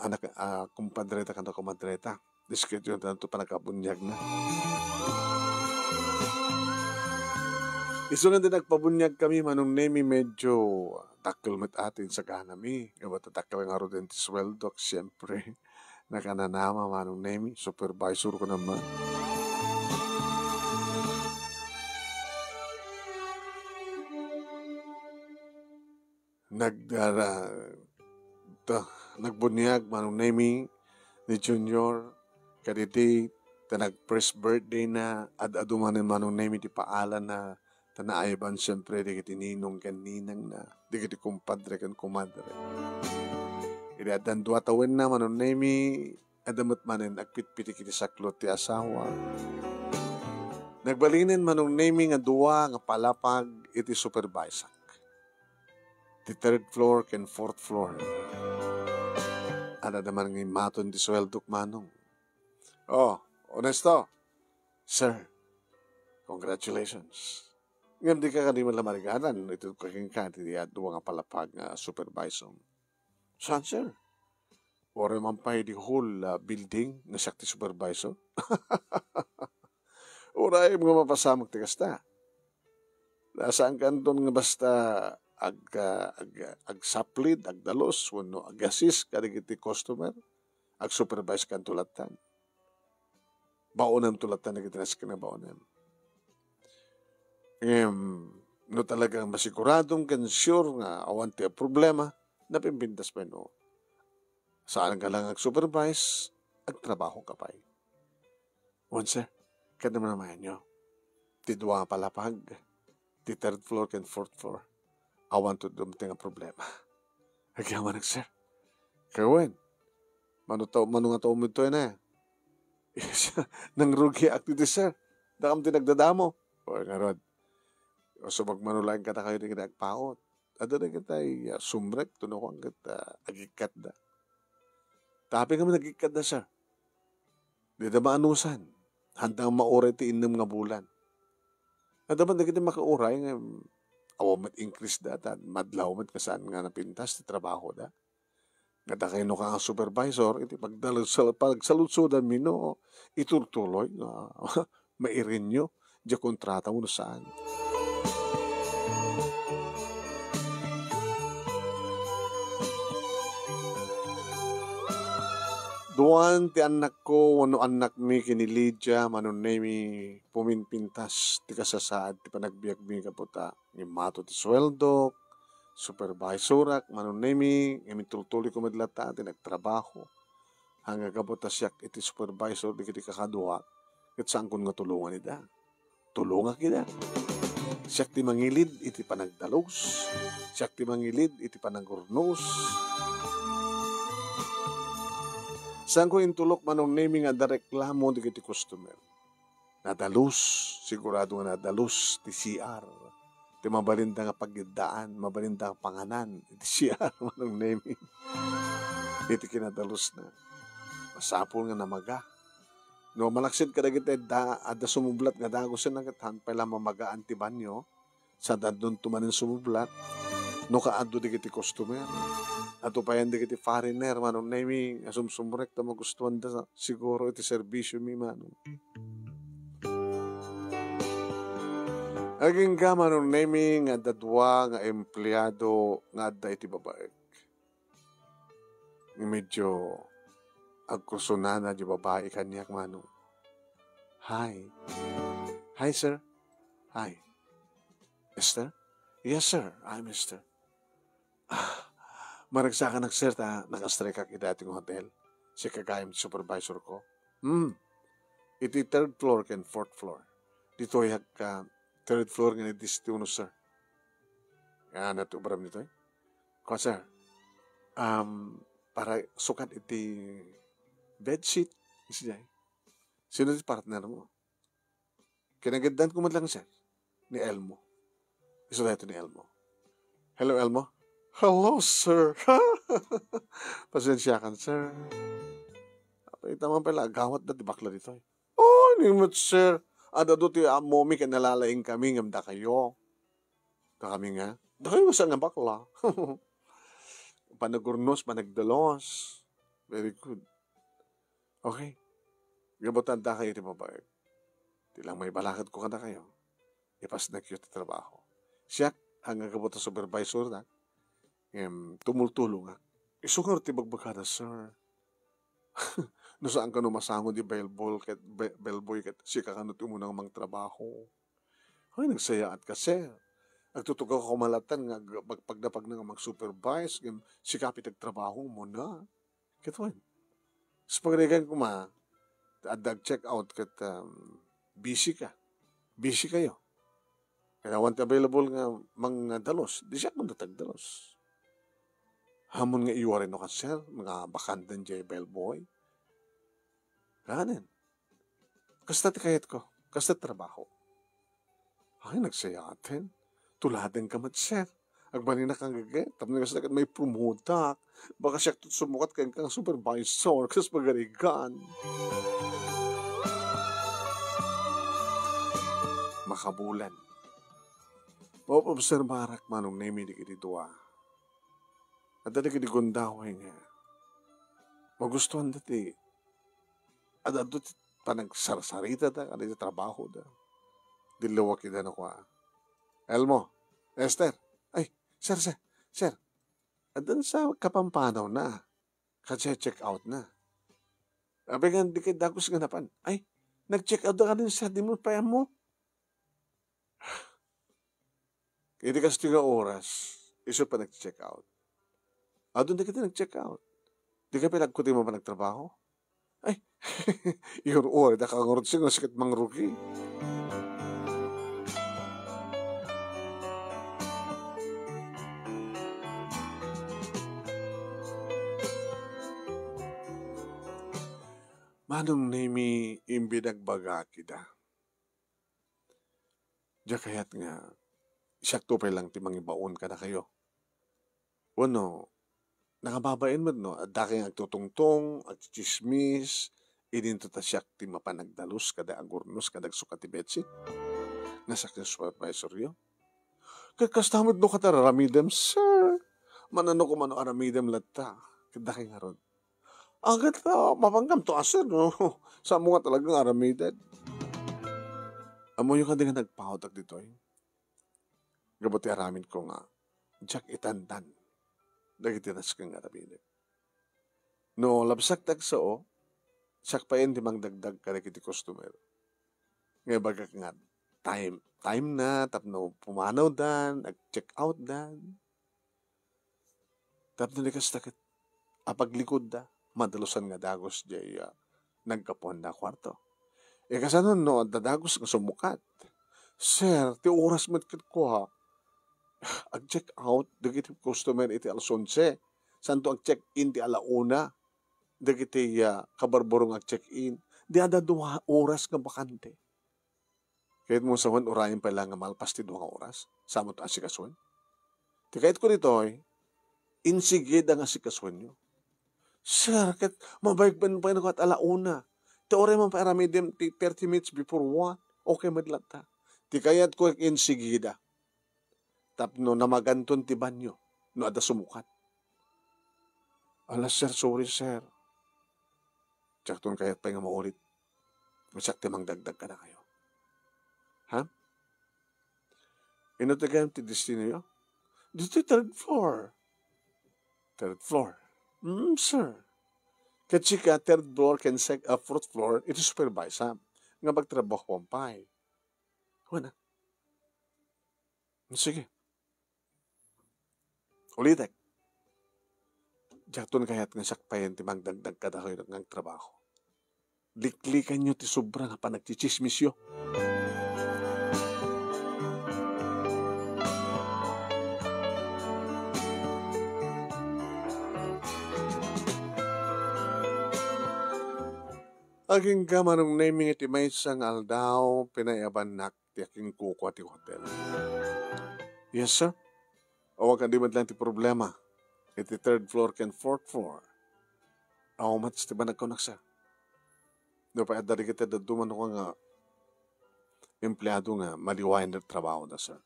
anak, kumpadreta kanto kumadreta. Diskret yun tanto para kabunyag na. Iso nga din nagpabunyag kami, manong nemi medyo takil mat atin sa ganami. Gawa tatakil nga ro din ti sweldo, siyempre. Nakananama manong nemi, supervisor ko naman. Nagbunyag manong nemi ni Junior, kaditi, nag-first birthday na, adumanin manong nemi ti paalan na, tanaayaban siyempre, di kiti ninong kan ninang na, di kiti kumpadre kan kumadre. Iri adan dua tawin na manon nemi, adamat manin, agpitpiti kiti saklot ti asawa. Nagbalinin manong nemi nga dua, nga palapag, iti supervisor. Ti third floor ken fourth floor. Ada naman ng maton di sweldok manong. Honesto, sir, congratulations. Ngam di ka kanima lamariganan, ito kaking kanti at duwa nga palapag nga supervisor. Saan, sir? Ora man pa di whole building nga sakti supervisor. Ora ay mga mapasamag tigas ta. Nasaan ka doon nga basta ag saplid, ag dalos, wano ag assist kadigiti customer, ag supervise kan tulatan. Baonan tulatan na kitinas ka na baonan. No talagang masiguradong kan sure nga awan ti problema, napimpintas pa no. Saan ka lang ag-supervise, ag-trabaho ka pa. Once, sir, kada naman nyo, ti dua palapag, ti third floor kan fourth floor, awan to dumting ang problema. Agyaman sir. Kawin, manu nga taon mo ito na. Nang rugi activity, sir. Dakam ti nagdadamo. O nga rod. O so magmanulain ka na kayo rin nagpaot. Ado na kita sumrek, tunukang kita agikat na. Tapi kami nagikat na, sir. Di na maanusan. Handang mauray ti inom nga bulan. At dapat na kita makauray nga awamat increase data. Madlaw mat kasaan nga napintas ti trabaho da. Nga kayo no ka ang supervisor, iti pagsalutsudan mi no, iturtuloy na mairin nyo. Diya kontrata mo no saan. Duwan ti anak ko, wano anak mi kini Lydia, manunay mi puminpintas, ti kasasaad, ti panagbiag mi kaputa, ni mato ti sweldo, supervisorak, manunay mi, ngayon tuloy ko madlata, ti nagtrabaho, hanggang kaputa siyak iti supervisor, di kiti kakaduha, kat saan kun nga tulungan ida? Tulungan kita. Siyak ti mangilid, iti panagdalos, siyak ti mangilid, iti panagurnos, saan ko intulok manong naming nga reklamo di kiti customer. Nadalus, sigurado nga nadalus ti CR. Ti mabalinda nga pagidaan, mabalinda nga panganan, ti CR manong naming. Iti kinadalus na. Masapol nga namaga. No, malaksid ka na kita ada sumublat nga dagosin na katan pala mamagaan ti banyo sa dadon tumanin sumublat. No kaado di kiti customer. Ato pa yan di kiti foreigner, manong naming, asumsumrek na magustuhan da siguro iti servisyo mi, manong. Aging ka, manong naming, nga dadwa, nga empleyado, nga da iti babae. Medyo agkursunana di babae kanyak, manong. Hi. Hi, sir. Hi. Esther? Yes, sir. I'm Esther. Maragsakan sir ta nakastrike kak iti ating hotel. Si kagayam supervisor ko. Iti third floor ken fourth floor. Dito yak ka third floor nga nitistuno sir. Yan natubram nito Ko sir. Para sukat iti bedsheet. Isijay. Sino ti partner mo? Kinagandaan ko man lang sir. Ni Elmo. Iso na ito ni Elmo. Hello Elmo. Hello, sir. Pasensya kan, sir. Ito man pala, gawat na bakla dito. Oh, nimot, sir. Ada do ti momi ka nalalaing kami ngamda kayo. Kami nga. Dahil masa nga bakla. Panagurnos, panagdalos. Very good. Okay. Gabutan da kayo ti babae. Tilang may balakad ko kada kayo. Ipas na kayo ti trabaho. Siya, hanggang gabutan supervisor na. Tumultulong nga. Isungar ti bagbagada, sir. No saan ka no masangon di bellboy kat si kakano ti umunang mang trabaho. Ay, nagsayaat ka, sir. Nagtutugaw ka kumalatan nga pagdapag na nga mag-supervise, si kapit nagtrabaho mo na. Kituan. Sa pagregan ko check out kat busy ka. Busy kayo. Kaya want available nga mga dalos. Di siya kung natagdalos. Hamon nga iwa rin no ka, sir, mga bakandan dyan bellboy. Kanan. Kasta ti kayat ko. Kasta trabaho. Ay, nagsayatin. Tuladen ka mat, sir. Agbanin na kang gagay. Tapos na kasi may promotak. Baka siya sumukat kang supervisor. Kasi magarigan. makabulan. Maupobserbarak manong nemi di kiti dua. At dati kiti gundaway nga. Magustuhan dati. At adot panagsarsarita da, kada iti trabaho da. Dilawak ita na kwa. Elmo, Esther, ay, sir. At dan sa kapampanaw na. Kasi check out na. Abi nga, di kayo dagos ganapan. Ay, nag-check out na ka din sa di mo pa mo. Hindi kasi nga oras, iso pa nag-check out. Doon di kita nag-check out. Di ka pinagkuti mo pa nagtrabaho? Ay, yun oras, nakangurot siya nga sakit mang rugi. Manong nemi imbinagbaga kita. Diya kaya't nga, isakto pa lang timang ibaon ka na kayo. Wano, nakababain mo no, at daking agtutungtong, agchismis, idinto ta siyak ti mapanagdalus kada agurnos kada sukat ti Betsy. Nasak yung supervisor yun. Kakastamod no kata raramidem, sir. Manano ko mano aramidem latta. Kadaking haron. Agad na, mapanggam to aser, no? Sa mga talagang aramided. Amo yung kadingan nagpahotak dito, eh. Gabuti aramin ko nga, Jack itandan. Dagitinas kang aramided. No, labsak tagsao, sak pa yun dimang dagdag ka na kiti customer. Ngayon baga nga, time na, tapno pumanaw dan, nag-check out dan. Tapno likas takit, apaglikod da. Madalusan nga dagos jay nagkapuan na kwarto. Kasanon no, dadagos nga sumukat. Sir, ti oras mo ko ha. Ag-check out, dagiti customer iti alas 11. Santo ag-check in ti alauna. Dagiti kabarborong ag-check in. Di ada 2 oras nga bakante. Kahit mo sawan, urayan pa lang nga malpas ti 2 oras. Samot asikaswan. Ti kahit ko dito insigid ang asikaswan nyo. Sir, kat mabayag pa na ko at alauna. Teore man pa aramidem 30 minutes before 1. Okay, madlata. Ti kayat ko insigida. Tapno namaganton ti banyo. No ada sumukat. Alas, sir, sorry, sir. Tiyakton kayat pa nga maulit. Masak timang dagdag ka na kayo. Ha? Inutagayam ti destino yo? Dito 3rd floor. 3rd floor. Sir. Kasi ka, 3rd floor, 4th floor, ito supervise, ha? Nga magtrabaho ang pay. Wala. Sige. Ulitek. Diyaton kaya't nga sakpayan ti magdagdag ka na kayo ng trabaho. Liklikan nyo ti sobra nga pa nagchichismis yo. Aging ka manong naming iti may isang aldaw, pinayaban nak ti aking kuko ti hotel. Yes, sir. O wag di man lang ti problema. Iti 3rd floor ken 4th floor. Aw mats ti ba nagkunak, sir? Do pa adari kita daduman ko nga empleyado nga maliwayan na trabaho na, sir.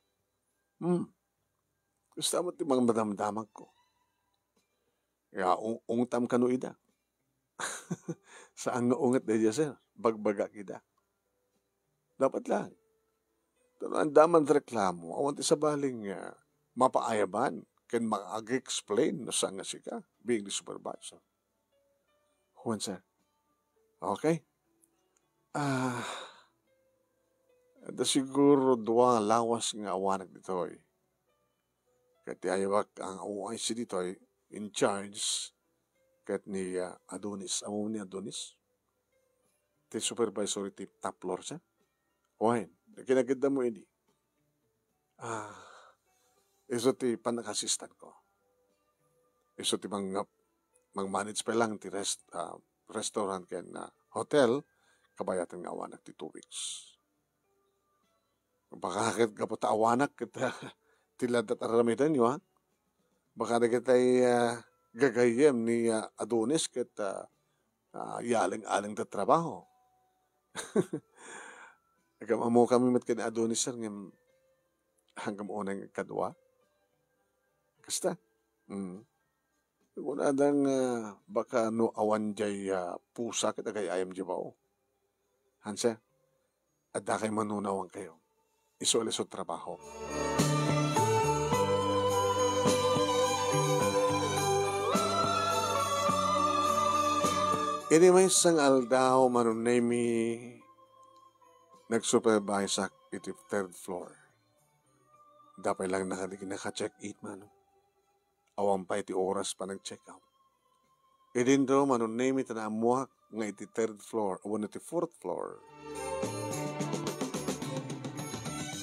Gusto mo ti mga madamdamag ko. Kaya ungtam ka no ida. Saan nga ungat na sir? Bagbaga kita. Dapat lang. Pero ang daman reklamo, awan ti sa baling mapaayaban, can mag-explain na saan nga sika, being the supervisor. Juan, sir. Okay? Da siguro 2 lawas nga awanak dito eh. Kati ayawak ang OIC dito eh, in charge kat ni Adonis. Amo ni Adonis? Ti supervisory ti top floor siya? Oy, kinaganda mo ini. Iso ti panakasistan ko. Iso ti mang-manage pa lang ti restaurant ken hotel, kabayatan nga awanak ti 2 weeks. Baka ka po ta awanak kita tilad at aramitan nyo, ha? Baka na kita'y gagayem ni Adonis kita yaling-aling ta trabaho. Agam amo kami mat kan Adonis sir ngem hanggang unang kadwa. Kasta. Kung adang baka no awan jay pusa kita kay ayam jay bao. Hansa, adda kay manunawan kayo. Iso-iso trabaho. Ini may isang aldaw manunemi nag-supervise sa iti third floor. Dapat lang naka-check-in man. Awan pa iti oras pa nag-check out. Idin do manunemi tanamuak nga iti third floor, awan iti fourth floor.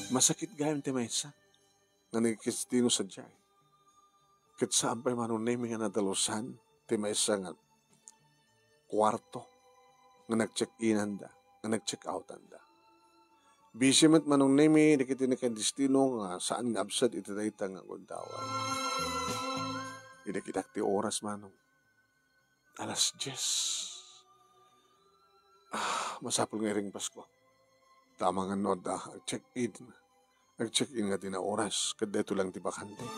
Masakit gayam ti maysa nga nagkistino sa jay. Kat saan pa manunemi nga nadalusan ti maysa nga kwarto nga nag-check-inan da, nga nag-check-outan da. Busy mat manong nemi, di kiti nakandistino nga saan nga absad iti dayta nga kuntawan. Hindi kitak ti oras manong. 10:00. Masapul nga ring Pasko. Tama nga no da, check-in. Nag-check-in nga din na oras, kadeto lang ti bakante.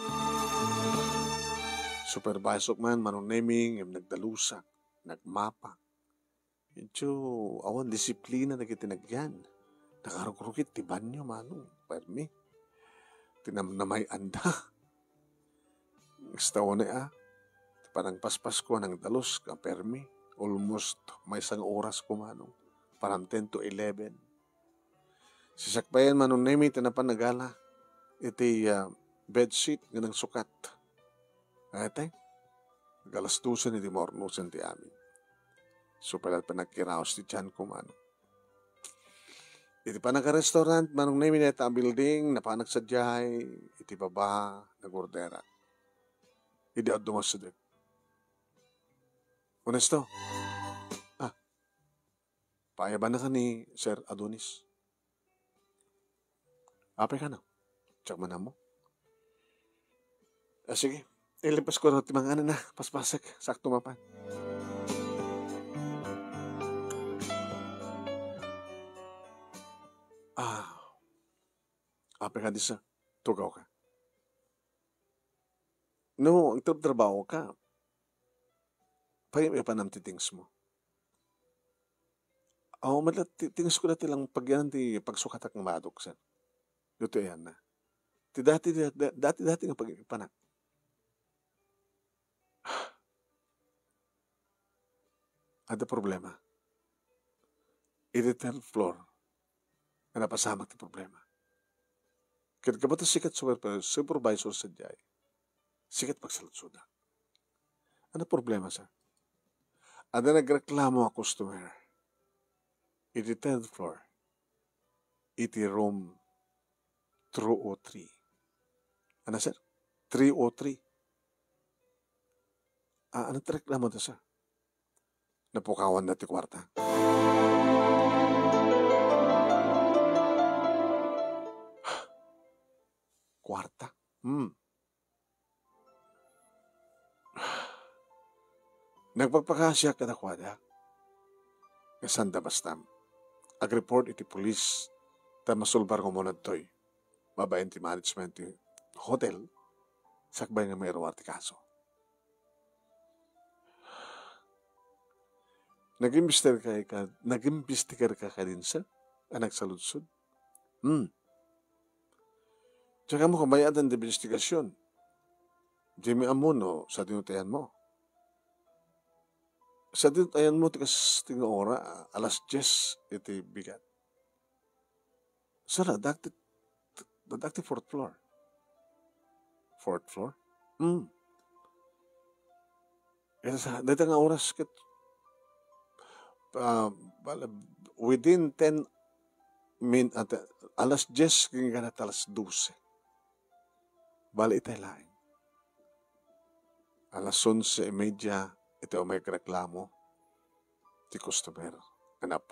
Supervisor man, manong nemi, nagdalusak, nagmapa. Medyo awan disiplina na kitinagyan. Nakarugurukit ti banyo manong. Permi. Tinamnamay anda. Gusto na Parang paspas ko ng dalos ka permi. Almost may isang oras ko manong. Parang 10 to 11. Sisakbayan manong nemi tinapan nagala. Iti bedsheet nga ng sukat. Ate, galas 12 ni di mornusan ti amin. So pala pa nagkiraos ti tiyan ko manong. Iti pa naka-restaurant, manong nemi na ang building, napanak sa jay, iti baba, nag-ordera. Iti at dumasadik. Honesto, payaban na ka ni Sir Adonis. Apay ka na. Tsak man mo. Sige, ilipas ko na timang na, paspasak, sakto mapan. Apay ka di sa tugaw ka. No, ang trabaho ka, payam pa nam titings mo. Malat tings ko dati lang pagyan ti pagsukatak ng madok sen. Dito yan na. Dati nga pag-ipanak. Ada problema. Iti third floor na napasamak ti problema. Kaya kabata sikat supervisor sa jay. Sikat pagsalutsuda. Ano problema sa? Ada nagreklamo a customer. Iti 10th floor. Iti room 203. Ano sir? 303. Ano reklamo ta sa? Napukawan na ti kwarta. Kwarta? Nagpagpakasya ka na kwada. Kasanda bastam. Ag-report iti police ta masulbar ko muna to'y. Babayan ti management ti hotel. Sakbay nga may rawar ti kaso. Nag-imbestigar ka din sa anak sa lutsod. Tsaka mo kabayaan ng investigasyon. Jimmy Amuno, sa tinutayan mo. Sa tinutayan mo, tikas tinga ora, 10:00, iti bigat. Sara, dakti fourth floor. Fourth floor? Dito nga oras, within 10 minutes, 10:00, kaya 12:00. Bali itay lain. 11:30, ito may reklamo. Ti customer, na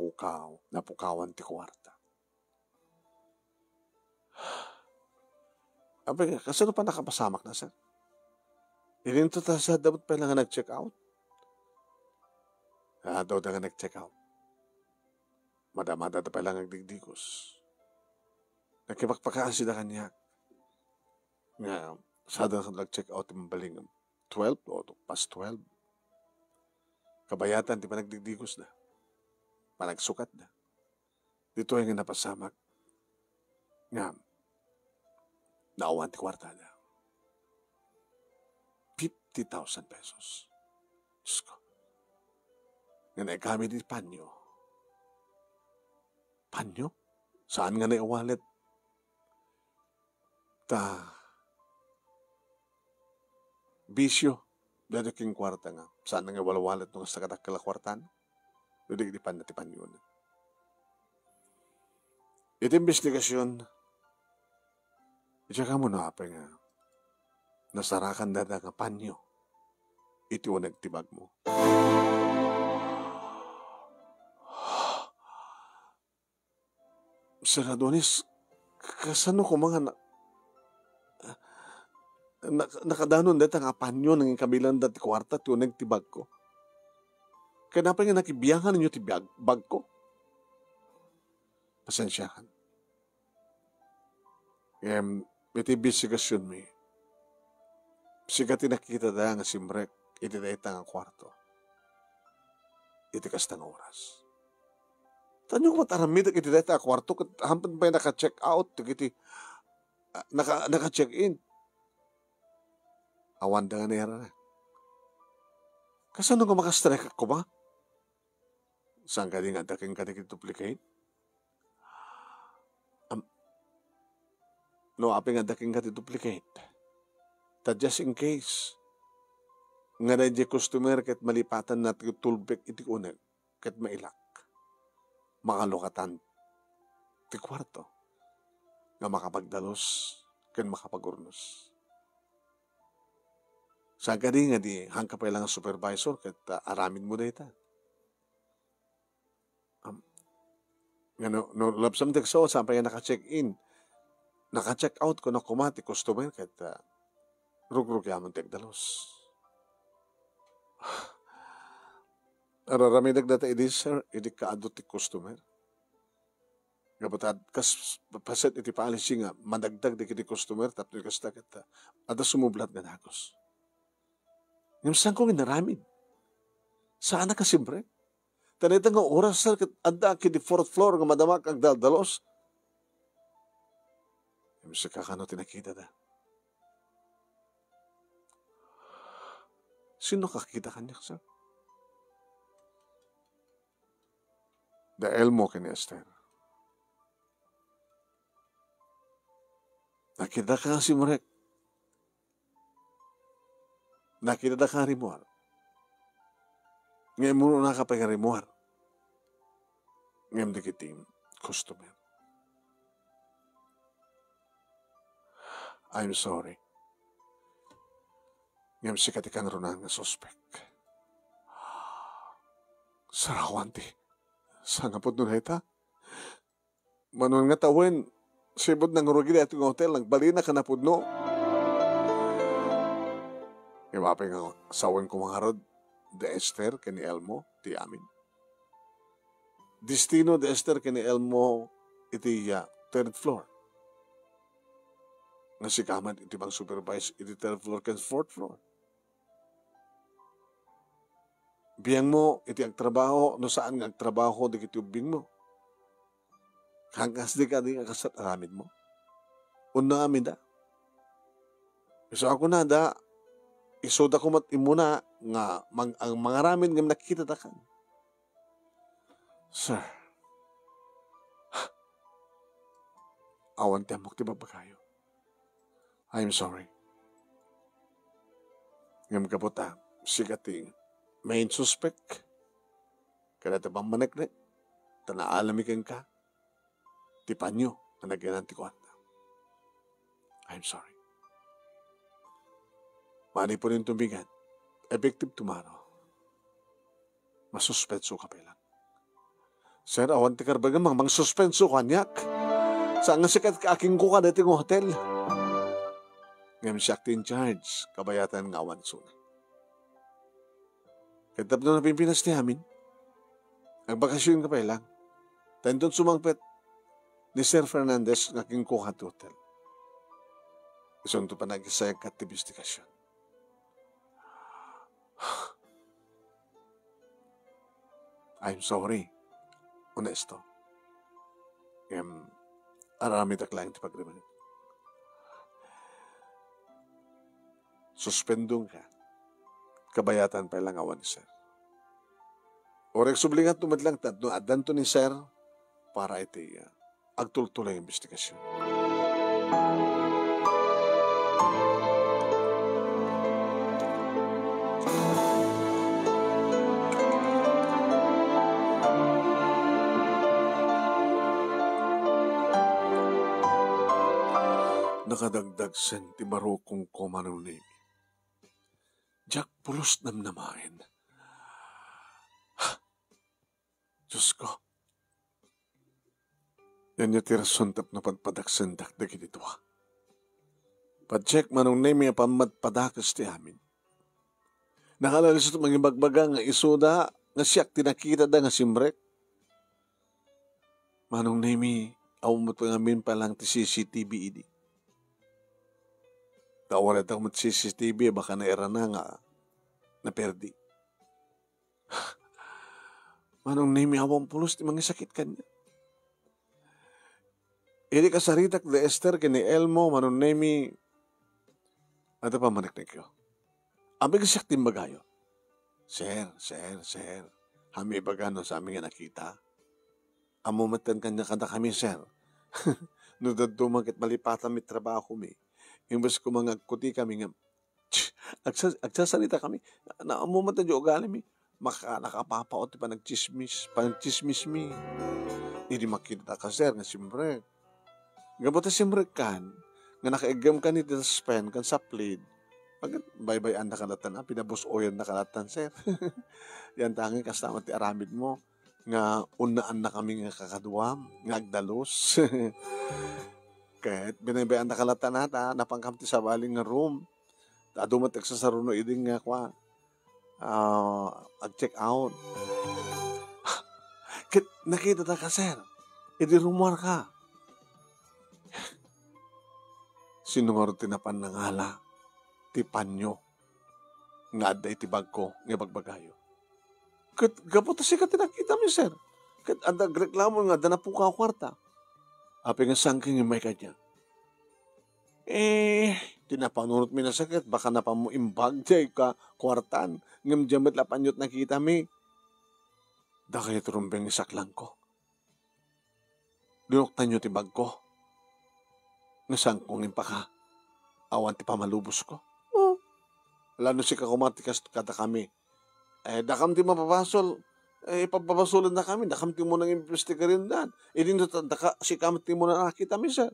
napukawan ti kwarta. Abay, kasi pa nakapasamak na, sir. Ininto ta sa dapat pa lang nag-check out. Daw na nga nag-check out. Madamada pa lang ang digdigos. Nakipagpakaan sila kanya. Nga, sada nag-check out yung baling 12 o past 12. Kabayatan, di pa nagdigdigos na. Panagsukat na. Dito yung napasamak. Nga, naawan ti kwarta na. 50,000 pesos. Diyos ko. Nga na kami di panyo. Panyo? Saan nga na wallet? Bisyo. Dito king kwarta nga. Saan nga wala wallet nung sa katakala kwartan? Dito di pan na ti panyo na. Ito investigasyon. Ito ka mo na apa nga. Nasarakan na nga panyo. Ito ang nagtibag mo. Sir Adonis, kasano ko mga nakadanon dito nga panyo ng kabilang dati kwarta ito ang nagtibag ko. Kaya napay nga nakibiyangan ninyo tibag ko. Pasensyahan. Ito investigasyon mo. Sigat nakikita dahil nga simrek, iti dahil nga kwarto. Iti kastang oras. Tanyo ko mataramid, iti dahil nga kwarto, hampan pa yung naka-check out, iti naka-check in. Awan da nga nera na. Kasano ka makastrike ko ba? Saan ka di nga daking ka duplicate? No, api nga daking ka duplicate. Ta just in case, nga na di customer kat malipatan na tulbek iti unag, kat mailak. Makalokatan ti kwarto, nga makapagdalos, kat makapagurnos. Sa gadi nga di, hangka pa ilang supervisor, kat aramin mo na ita. Nga no labsam degso, sampai nga naka-check in, naka-check out ko na kumati customer, kat rug-rug yaman tegdalos. Araramidag data iti sir, iti kaado ti customer. Kapatad, kas paset iti policy nga, madagdag di kiti customer, tapos kasta kita, ada sumublat nga nagos. Ngayon saan ko ginaramid? Saan na kasimbre? Tanita nga oras sir, ada kiti 4th floor nga madamak ang daldalos. Ngayon sa kakano tinakita da. Sino kakita kanya, sir? The Elmo kini Esther. Nakita ka si Murek. Nakita ka rimuar. Ngayon mo nakapag rimuar. Ngayon dikitim customer. I'm sorry. Ngayon sikat ikang runang nga suspect. Sarawanti. Saan nga po doon ita? Manon nga tawin, sibod ng rugi na itong hotel, nagbali na ka na po no. Iwapay nga sawin ko mga rod, de Esther, kani Elmo, ti amin. Destino de Esther, kani Elmo, iti 3rd floor. Nga si Kaman, iti bang supervise, iti 3rd floor, kan 4th floor. Biyang mo, iti agtrabaho, no saan nga agtrabaho, di kiti ubing mo. Hangkas di ka, di nga kasat aramid mo. Una amin da. So ako na da, isoda ko mat imuna, nga, ang mga ramin nga nakikita da kan. Sir, awan temok ti babakayo. I'm sorry. Ngam kaputa, sigating, main suspect, kada tabang maneknek, tanaalamikan ka, tipan nyo, na nagyanan ti kwarta. I'm sorry. Mani po rin tumigan, effective tomorrow. Masuspetso ka pa lang. Sir, awan ti karbagan mang suspenso kanyak. Saan nga sikat ka aking kuka dating hotel. Ngayon siya in charge, kabayatan nga awan suna. Katap na napimpinas ni amin, ang bakasyon ka pa lang, Tandun sumangpet ni Sir Fernandez nga kingkuhat hotel. Isang ito pa nag-isayag katibistikasyon. I'm sorry. Honesto. Arami taklang iti pagriman. Suspendong ka. Kabayatan pa ilang awan ni Sir. Orek sublingat tumadlang tatno adan to ni Sir para iti agtultuloy ang investigasyon. Nakadagdag sen ti barokong komanong name. Jack pulos namnamain. Diyos ko. Yan yung tirasun tap na padpadaksan dakdag ito. Padcheck manong name yung pamadpadakas ti amin. Nakalalis ito mga bagbaga nga isuda nga siyak tinakita da nga simrek. Manong name awamot pa ngamin palang ti CCTV idi. Kawalat ako mat CCTV, baka naira na nga, naperdi. Manong nimi awang pulos, di mga sakit kanya. Ili kasaritak de Esther, kini Elmo, manong nimi, ato pa manaknik yo. Amig siyak timbagayo. Sir, hami bagano sa aming nakita. Amumatan kanya kada kami, sir. Nudad dumakit malipatan may trabaho mi. Imbes ko mga kuti kami nga, agsasalita kami, naamumatan yung ugali mi, nakapapaot pa nagchismis mi. Hindi makita ka, sir, nga simbrek. Gabota simbrek kan, nga nakaigam ka ni Spen kan sa plead, bye-bye na kalatan, pinabos oyan na kalatan, sir. Yan tangi kasama ti aramid mo, nga unaan na kami nga kakaduam, nga agdalos. Kahit binabayaan na kalatan nata, napangkamti sa baling nga room. Dumatek sa saruno iding nga kwa. Ag-check out. Nakita na ka, sir. Idi rumor ka. Sinungaro tinapan ng hala. Ti panyo. Nga aday ti bagko. Nga bagbagayo. Gapot si ka tinakita mi, sir. Anda reklamo nga, dana po ka kwarta. Api nga sangking yung may kanya. Tinapanunot mi na sakit, baka napamuimbag jay ka kwartan, ngam jamet lapanyot nakita mi. Dakay trumbeng isaklang ko. Dinoktan nyo ti bag ko. Nga sangkong impaka, awan ti pamalubos ko. Lalo si kakumatikas kada kami. Dakam ti mapapasol, pagpapasulan na kami, nakamti mo nang imbestiga rin dan. Si kamti mo na nakita mi, sir.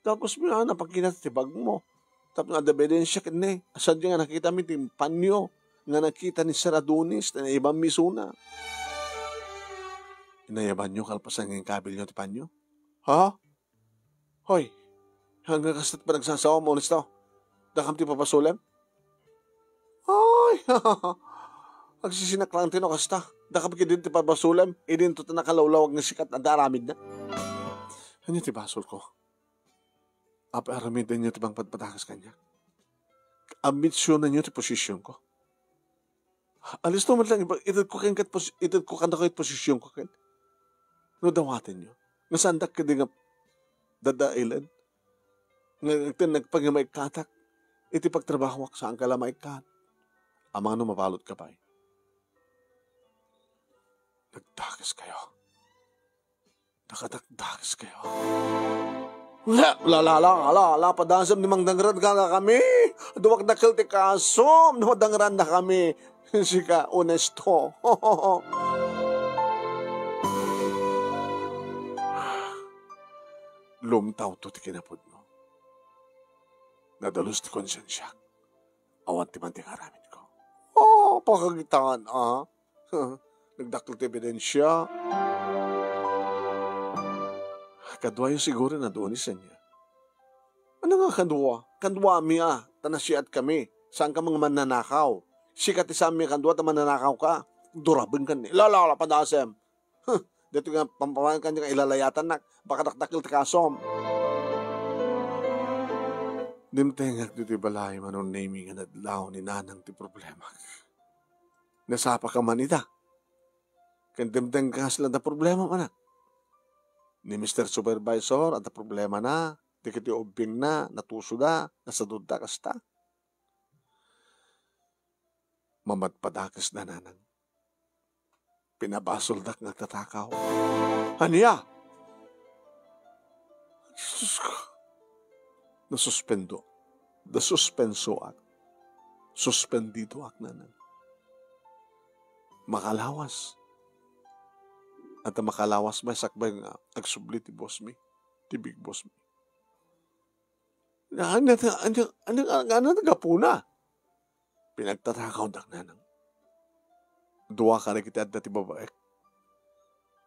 Tapos napagkinat ti bag mo. Tapos nga ebidensya kini. Asad nga nakita mi ti panyo nga nakita ni Sir Adonis na ibang misuna. Inayaban nyo kalpasan ng kabil nyo ti panyo? Ha? Hoy, hanggang kastat pa nagsasawa mo, honest Dakam ti papasulan? Ay, agsisinaklang tino kasta. Dakam ki din ti pabasulam, idin to nakalawlawag nga sikat na daramid na. Ano ti basol ko? Apa aramid niyo ti bang padpatakas kanya? Ambisyon na niyo ti posisyon ko. Alis to man lang, itad ko kanda ko it posisyon ko ken. No dawatin niyo. Nga sandak ka din nga dadailan. Nga nagpagimay katak. Iti pagtrabaho ak saan ka lamay kat. Amang no mapalot ka pa Nagdagas kayo. Nakadagdagas kayo. Lala, padasam ni Mang Dangran ka na kami. Duwag na kilti kasom, dumadangran na kami. Sika, honesto. Lumtaw to ti kinapod mo. Nadalos ti konsensya. Awan ti man ti karamid ko. Pakagitaan, Nagdakil ti ebidensya. Kadwa yung siguro na doon isa niya. Ano nga kadwa? Kadwa mi tanasiat kami. Saan ka mga mananakaw? Sikat isang mi kadwa ta mananakaw ka. Durabing ka ni. Lala, padasem. Dito nga, pampawanan ka niya ilalayatan na, baka nakdakil kasom. Dimtengak dito balay manong naming nga nadlaw ni nanang ti problema. Nasapa ka man ita. Kandimteng ka sila na problema man na. Ni Mr. Supervisor at problema na, di kiti ubing na, natuso na, nasadod da kasta. Mamatpadakas na nanang. Pinabasoldak ng tatakaw. Haniya! Jesus ko. Nasuspendo. Nasuspenso ak. Suspendido ak nanang. Makalawas. At makalawas may sakbay nga agsubli ti boss mi. Ti big boss mi. Ano nagapuna? Pinagtatakaw dak nanang. Duwa ka na kita at dati babae.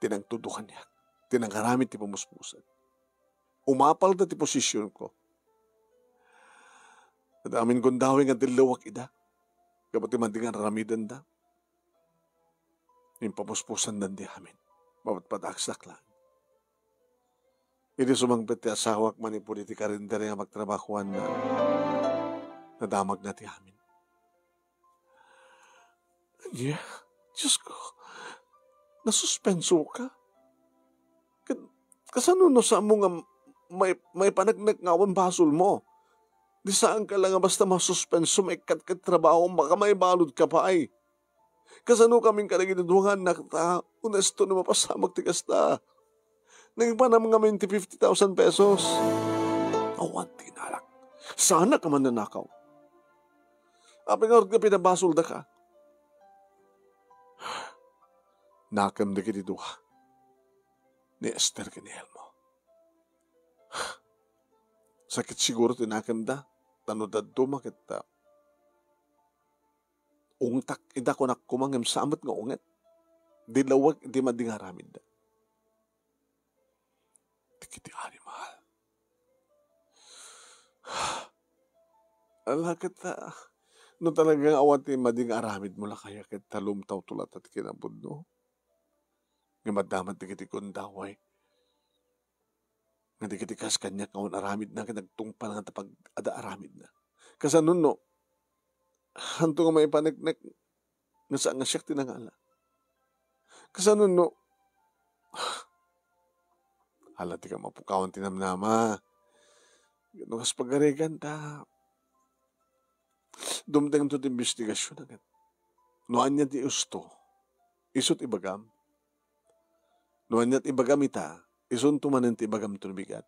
Tinangtudukan niya. Tinangharamit ti pamuspusan. Umapal na ti posisyon ko. At amin gundawin nga dilawak ida. Kapag timandingan ramidan da. Yung pamuspusan dan di amin. Mapatpadaksak lang. Hindi sumangpit ti asawak manipuli ti karindere nga magtrabahuan na nadamag na ti amin. Yeah. Diyos ko, nasuspenso ka? Kasano no sa mo nga may panagnak nga awan basol mo? Di saan ka lang nga basta masuspenso, may trabaho, baka may balod ka pa ay. Kasano kaming kanaginadungan na honesto na mapasamag tigas na. Naging pa na mga 50,000 pesos. Awan tinalak. Sana ka man nanakaw. Apin nga ka pinabasol da ka. Nakam na kitiduha ni Esther kinihel mo. Sakit siguro tinakam da. Tanudad dumakit ta. Ungtak ida ko nakumangim samot nga unget. Dilawag di madingaramid da. Tikiti ani mahal. Ala kita. No talagang awati mading aramid mo la kaya kita lumtaw tulat at kinabud no. Nga madamat di kiti kundaway. Nga di kiti kas kanya kaon aramid na kinagtungpa nga tapag ada aramid na. Kasanon no, hanto nga may panagnak nga saan nga siyak tinangala. Kasanon no, hala di ka mapukawan tinamnama. Ganun kas pagarigan ta. Dumteng to investigasyon agad. Noan niya di usto, isot ibagam. Noan niya ibagam ita, isun tumanan ti ibagam tunubigat.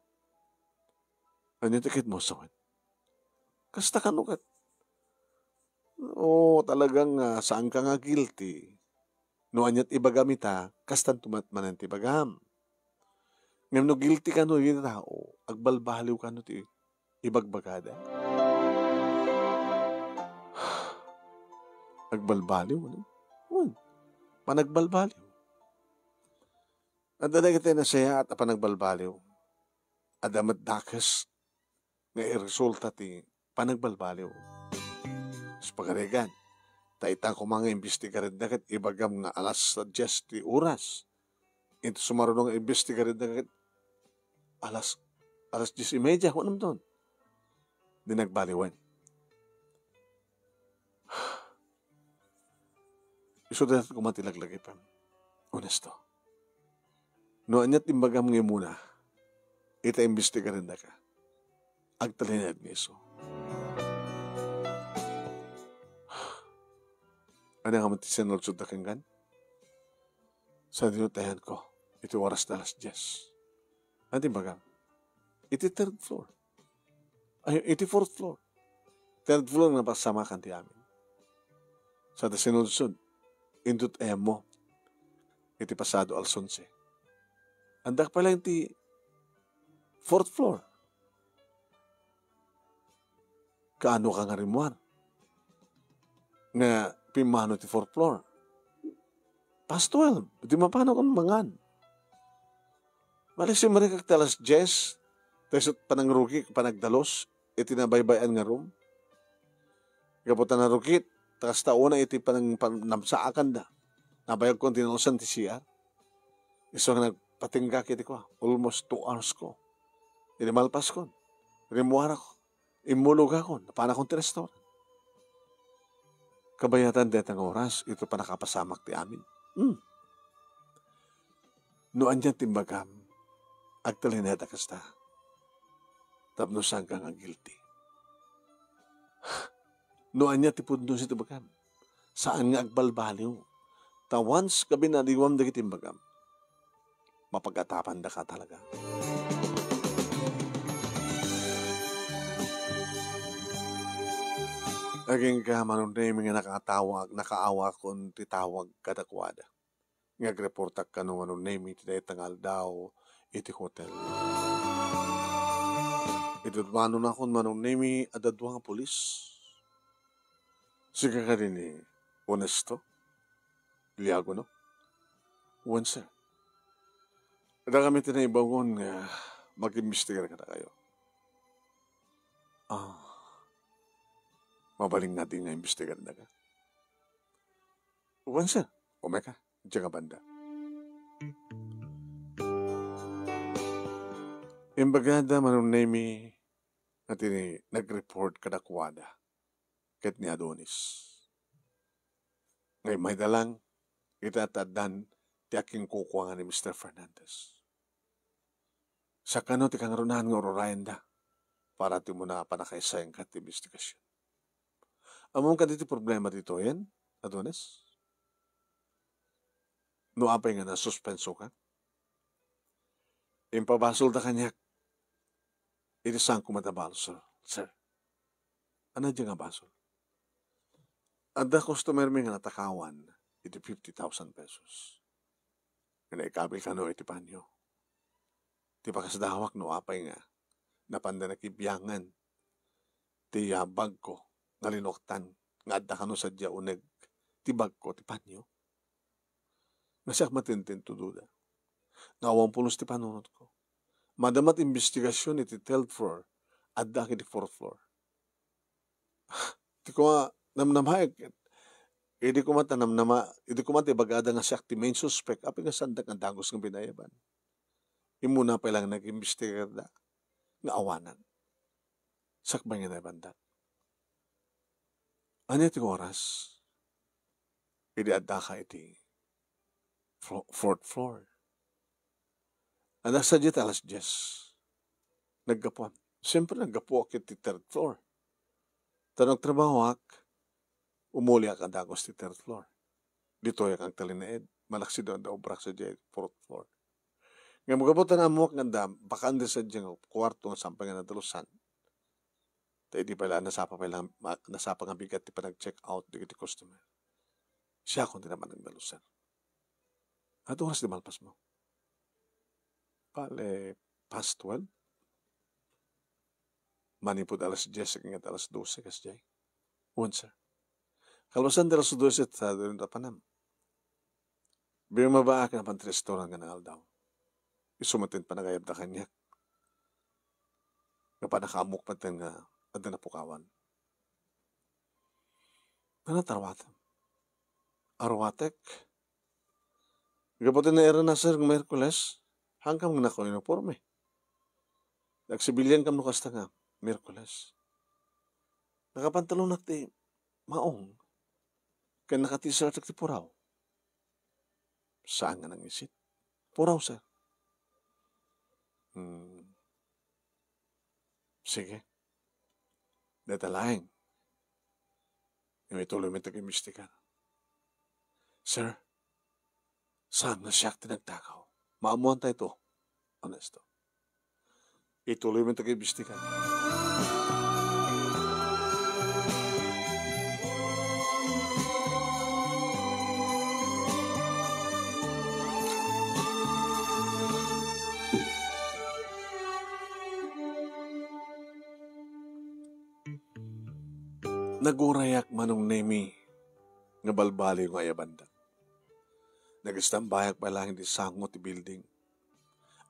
Ano tikit mo sawan? Kasta ka nukat. Oo, talagang saan ka nga guilty. Noan niya ibagam ita, kastan tumatmanan ti ibagam. Ngayon no guilty ka no yung tao, agbalbaliw ka no ti ibagbagada. Agbalbaliw, ano? Panagbalbaliw. At dada kita na siya at panagbalbaliw. Adamat dakas nga iresulta ti panagbalbaliw. Sa pagarigan, taita ko mga imbestigarin na kat ibagam nga alas 10 ti oras. Ito sumarunong nga imbestigarin na kat alas 10:30. Kung anong doon? Di nagbaliwan. Iso dahil ko matilaglagay pa. Honesto. Noon niya't imbagam ngayon muna, ita imbestigarin na ka. Agtalinad ng iso. Ano nga matisin na lutsod na kanggan? Sa dinutayan ko, ito oras na alas 10. Ano imbagam? Iti third floor. Ay, iti fourth floor. Third floor na pasamakan ti amin. Sa sinulsod, indot mo, iti pasado al 11. Andak pala iti fourth floor. Kaano ka nga rimuan? Nga pimano ti fourth floor. Past 12. Di mapano kang mangan. Malis si Maria kaktalas 10. Tapos panangruki, panagdalos, iti nabaybayan nga room. Kaputan na rukit, takas tauna iti panamsaakan da. Nabayag kong tinalusan ti siya. Iso nga nagpatingga kiti ko, almost 2 hours ko. Inimalpas ko, rimuara ko, imulog ako, napana kong restaurant. Kabayatan detang oras, ito pa nakapasamak ti amin. Noan niya timbagam, agtalineta kasta, tapno sangka nga guilty. Noan niya tipudno si timbagam, saan nga agbalbaliw, once kabi naliwam dagi timbagam, mapagatapan da ka talaga. Aging ka manunday mga nakaawa kon titawag kadakwada. Ngagreportak ka nung name iti tangal daw iti hotel. Ito mano na kon name adadwa nga polis. Sige ka rin honesto. Liago no? Once sir. Ada kami tinaibangon nga mag-imbestigar ka na kayo. Mabaling natin nga imbestigar na ka. Once sir. Umeka. Diyan ka banda. Imbagada manunemi natin nag-report kadakwada ket ni Adonis. Ngay may dalang itatadan ti aking kukuha ni Mr. Fernandez. Sa kano ti kangarunahan nga ororayan da para ti mo na panakaisayang kat investigasyon. Among ka dito problema dito yan, Adonis? No apay nga na suspenso ka? Impabasol da kanyak. Iti saan kumatabal, sir. Ano dyan nga basol? Ada customer mi nga natakawan iti 50,000 pesos. Nga naikabil ka no iti panyo. Ti pakasdawak no apay nga napanda nakibiyangan ti bag ko nga linoktan nga adda ka no sadya uneg ti bag ko ti panyo. Nasyak matintin to duda. Nawang pulos ti panunod ko. Madamat investigasyon iti 3rd floor adda ki ti 4th floor. Ti ko nga namnamay idi ko mati bagada nga siyak ti main suspect api nga sandak nga dagos nga binayaban. Imuna pa lang nag-investigar da nga awanan. Sakbay nga nabandat. Ano ti oras? Idi adda ka iti 4th floor. Anak sa dito alas 10. Naggapuan. Siyempre naggapu akit ti 3rd floor. Tanong trabaho umuli ang dagos ti 3rd floor. Dito yung ang talinaed. Malaksi doon da obrak sa dito 4th floor. Nga magabutan ang muwak nga da, baka andi sa dito kwarto nga sampang nga nadalusan. Tayo di pala nasapa nga bigat ti pa nag-check out di customer. Siya kung di naman nagdalusan. At oras di malpas mo? Pale, past 12? Manipod alas 10, ingat alas 12, kasjay. Once, sir. Kalwasan di alas 12, sa doon na panam. Biyang mabaa ka na pan restaurant nga nangal daw. Isumatin pa nagayab na kanyak. Nga pa nakamuk pa din nga adda na pukawan. Nanatarwatan. Arwatek. Gapotin na era na sir ng Merkules. Hanggang na ko uniforme. Nagsibilyan kam no kasta nga, Merkules. Nakapantalon nakti, maong. Kaya nakatisar nakti puraw. Saan nga nang isit? Puraw, sir. Sige. Datalaing. Yung ituloy may tag-imbestigar. Sir, saan na siya tinagtakaw? Maamuhan tayo ito. Honesto. Ituloy mo ito kaibistikan. Nagurayak manong nemi nga balbali yung ayabanda. Nagistambayak pa lang di sangot ti building.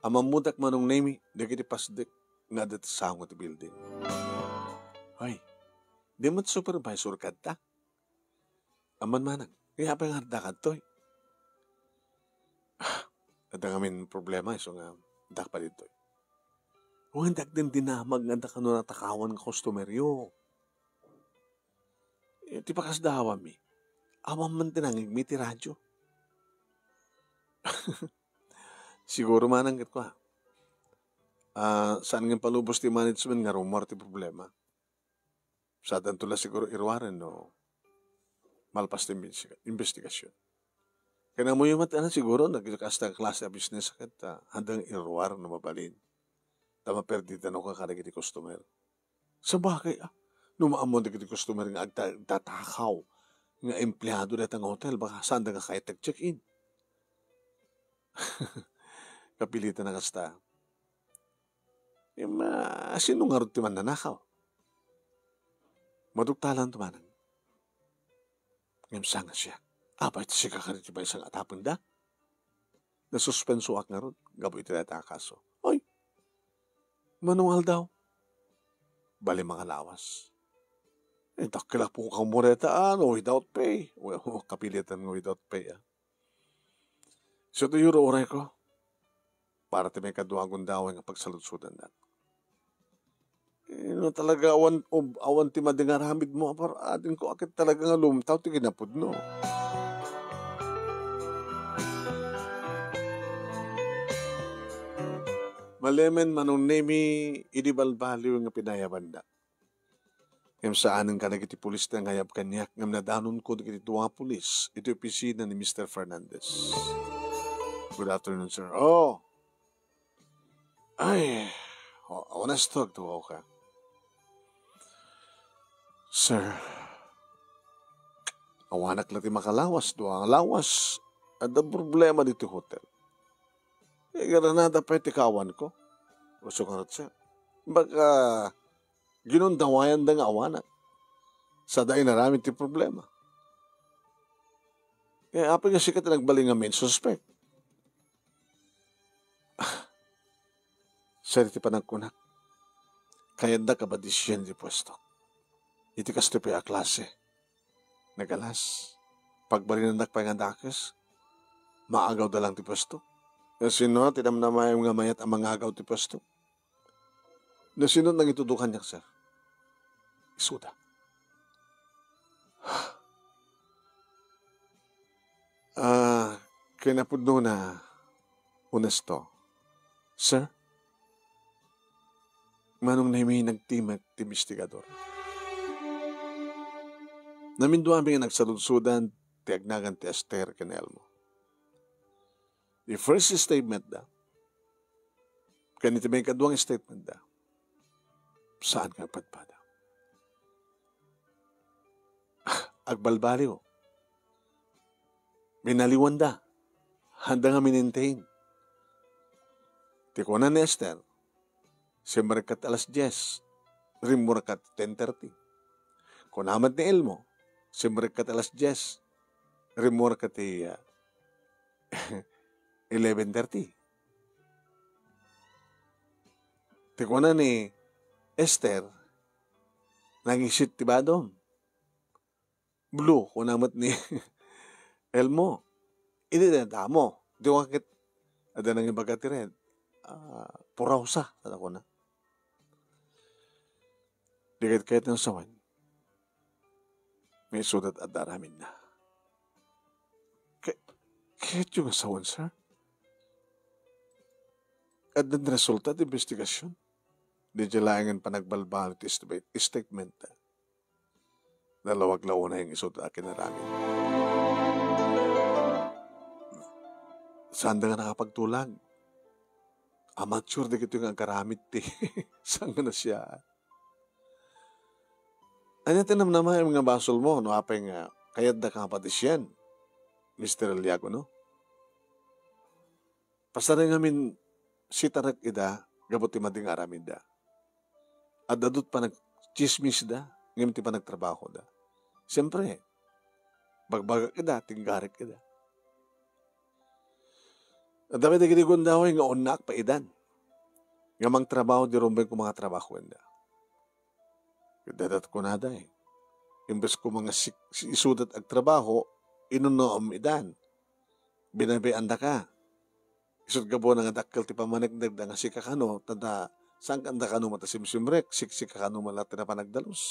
Amamudak manong nemi, dagiti pasdik nga dati sangot ti building. Hoy, di mo't supervisor ka ta? Aman manang, kaya pa nga harda ka to'y. Kada ngamin problema, so nga, dak pa dito. Huwag din dinamag nga da ka no natakawan ka customeryo. Ti pakas dawa mi. Awam man tinangig mi ti radyo. Siguro mananggit ko ha. Saan nga palubos ti management nga rumor ti problema. Sa tula siguro irwaran no malpas ti investigasyon. Kaya mo yung matan siguro nagkasta klase na business kat handang irwar na mabalin. Tama perdita no kakaragi ti customer. Sa bakay numaamon di ti customer nga agtatakaw nga empleyado na tang hotel baka saan da nga kaya tag-check-in. Kapilitan na kasta. Sino nga rin ti man nanakaw? Madugtalan tumanang. Ngayon sanga siya. Ito siya kakariti ba isang atapon da? Nasuspenso ak nga rin. Gabo iti na kaso. Oy! Manual daw. Bali mga lawas. Takila po kang mureta without pay. Well, kapilitan nga without pay So to euro oray ko. Para ti may kaduagon daw nga pagsaludsudan natin. Talaga awan ti madingaramid mo para atin ko akit talaga nga lumtaw ti ginapod no. Malemen manong nemi idibalbaliw nga pinayabanda. Ngam saan ang kanagiti pulis na ngayab kanyak ngam nadanon ko digiti duwa pulis. Ito opisina ni Mr. Fernandez. Good afternoon, sir. Ay, honest talk to ka. Sir, awanak lang ti makalawas, doang lawas. Ada problema dito hotel. Garanada pa ti kawan ko. Gusto ka rin siya. Baka ginundawayan da nga awanak. Sa dahi naramit ti problema. Kaya apa nga sikat nagbali nga main suspect. Sir, iti panagkunak. Kaya da ka ba disyen di pwesto? Iti kasto pa klase. Nagalas. Pagbalinandak pa nga dakes, maagaw da lang ti pwesto. Sino, tinamnamay nga mayat ang mga agaw ti pwesto. Sino nang itudukan niya, sir? Isuda. Kinapudno na honesto. Sir, manong na may nagtimak ti investigador. Naminduan nga nagsaludsudan ti agnagan ti Esther Canelmo. The first statement da, kaniti may kaduang statement da, saan kang padpada? Agbalbaliw. Minaliwan da. Handa nga minintain. Tikunan ni Esther, simrekat alas 10, rimurkat 10:30. Kunamat ni Elmo, simrekat alas 10, rimurkat 11:30. Tikunan ni Esther, nangisit ti badom. Blue, kunamat ni Elmo. Ididenta mo. Di wakit, ada nang ibaga ti red. Puraw sa, ko na. Dikit kahit ng sawan, may sudat at daramin na. Kahit yung asawan, sir? At ang resulta at investigasyon, di jalayangan pa nagbalbal at statement dalawag-law na yung isot akin na ramin. Saan da nga nakapagtulag? Amateur di kito yung agaramit saan nga na siya? Ano tinam naman yung mga basol mo, no? Apay nga, kayad na kapatis yan, Mr. Eliago, no? Pasarin ngamin, si tarak ida, gabot ti mading aramin da. At dadot pa nag-chismis da, ngayon ti pa nagtrabaho da. Siyempre, bagbagak ida, tinggarik ida. At dami na ginigundaway nga unak pa idan. Nga mang trabaho di rumbay ko mga trabaho enda. Dadat ko na da Imbes ko mga isudat ag trabaho, inunoom idan. Binabayanda ka. Isod gabo nga dakkel ti pamanagdag nga si kakano, tada saan kanda kano matasimsimrek, siksik kakano malati na panagdalos.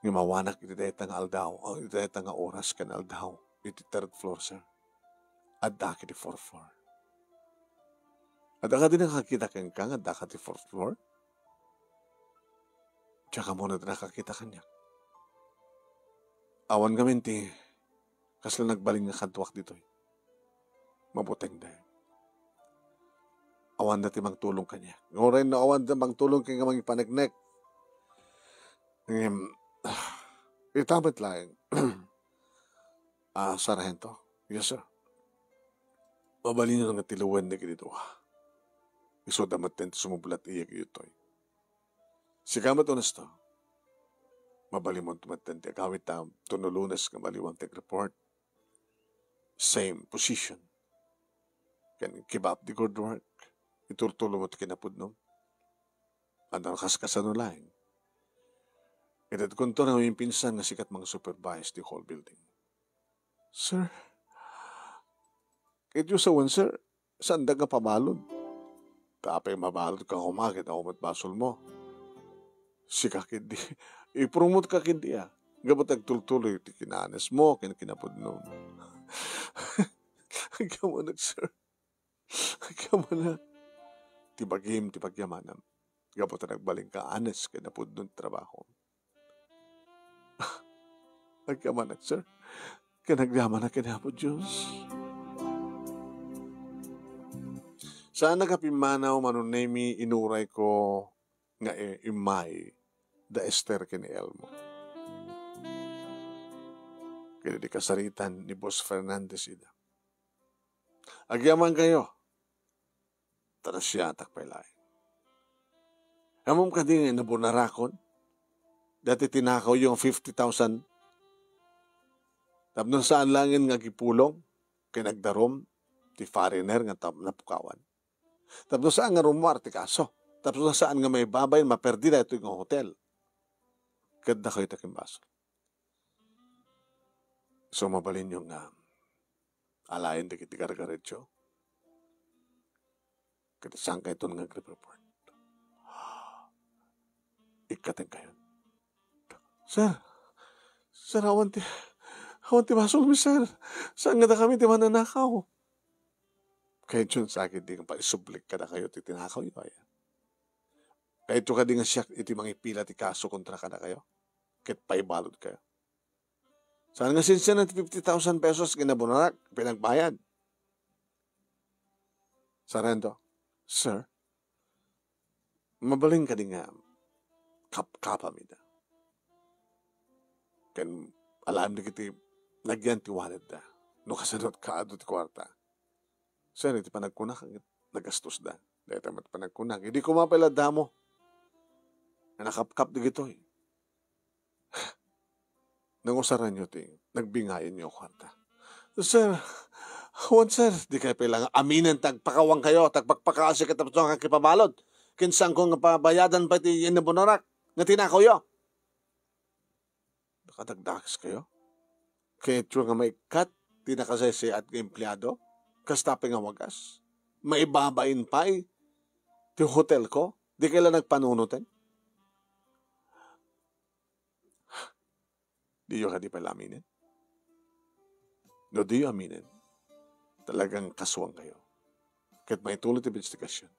Mawanak iti dayta nga aldaw, iti dayta nga oras kan aldaw, iti third floor, sir. Adda iti fourth floor. Adda ka din nakakita kang kang, adda ka iti fourth floor. Tsaka mo na nakakita kanya. Awan kami ti, kasla nagbaling nga kadwak dito. Mabuteng dahil. Awan na ti magtulong kanya. Ngoray na awan na magtulong kanya mga ipanagnek. Itamat lang. Sargento. Yes, sir. Mabalin nyo nga tiluwan na ganito. Iso damat din sumubulat iya ganito. Sikamat honesto. Mabalin mo tumatin ti agawit tam tunulunas nga baliwang report. Same position. Can keep up the good work. Iturtulo mo ito kinapudnom. Ano kaskasan no lang. Edad kunto na yung pinsan nga sikat mga supervise the whole building. Sir, kahit yung sawan, sir, saan da nga pabalod? Tapay mabalod ka kumakit ako matbasol mo. Sikak hindi. I-promote ka hindi ah. Gabat nagtultuloy, kinanes mo, kinapudnom. Hagkaman na, sir. Hagkaman na. Tibagim, tibagyamanam. Gabat na nagbaling ka, anes, kinapudnom trabaho. Nagkamanak, sir. Kanagyaman na kinapod, Diyos. Saan nakapimanaw manunemi inuray ko nga imay da Esther kini Elmo. Kaya di kasaritan ni Boss Fernandez ida. Agyaman kayo. Tarasyatak pailay. Amom ka din nabunarakon. Dati tinakaw yung 50,000. Tapos saan langin nga gipulong, kinagdarom, ti foreigner nga napukawan. Tapos saan nga rumwar, ti kaso. Tapos saan nga may babay, maperdida ito yung hotel. Kada kayo takimbaso. So mabalin yung alayin di kiti gargaretso. Kada saan kayo ito nga report. Ikating kayo. Sir, awan ti masol mi, sir. Saan nga na kami ti mananakaw? Kahit yun sa akin, di nga pa isublik ka na kayo ti tinakaw yun. Kahit yun ka di nga siya iti mga ipila ti kaso kontra ka na kayo. Kahit paibalod kayo. Saan nga sinsya na 50,000 pesos ginabunarak, pinagbayad? Sargento, sir, mabaling ka di nga kapamida. Kan alam na kiti nagyan ti wallet da. No kasadot ka ado ti kwarta. Sir, iti panagkunak, nagastos da. Dahil tamat panagkunak. Hindi ko mapala damo. Nakapkap di gito eh. Nangusaran nyo ti, nagbingayin nyo kwarta. Sir, sir, di kayo pala aminin, tagpakawang kayo, tagpakpakasi ka tapos ang kipabalod. Kinsang kong pabayadan pa ti inabunarak, na tinakaw yo. Nakadagdags kayo? Kaya ito nga may cut, tinakasaysi at empleyado, kastapi nga wagas. Maibabain pa eh. Ti hotel ko, di kaila nagpanunutin. Di yung di pala aminin. No, di yung aminin. Talagang kasuwang kayo. Kahit may tulad investigasyon,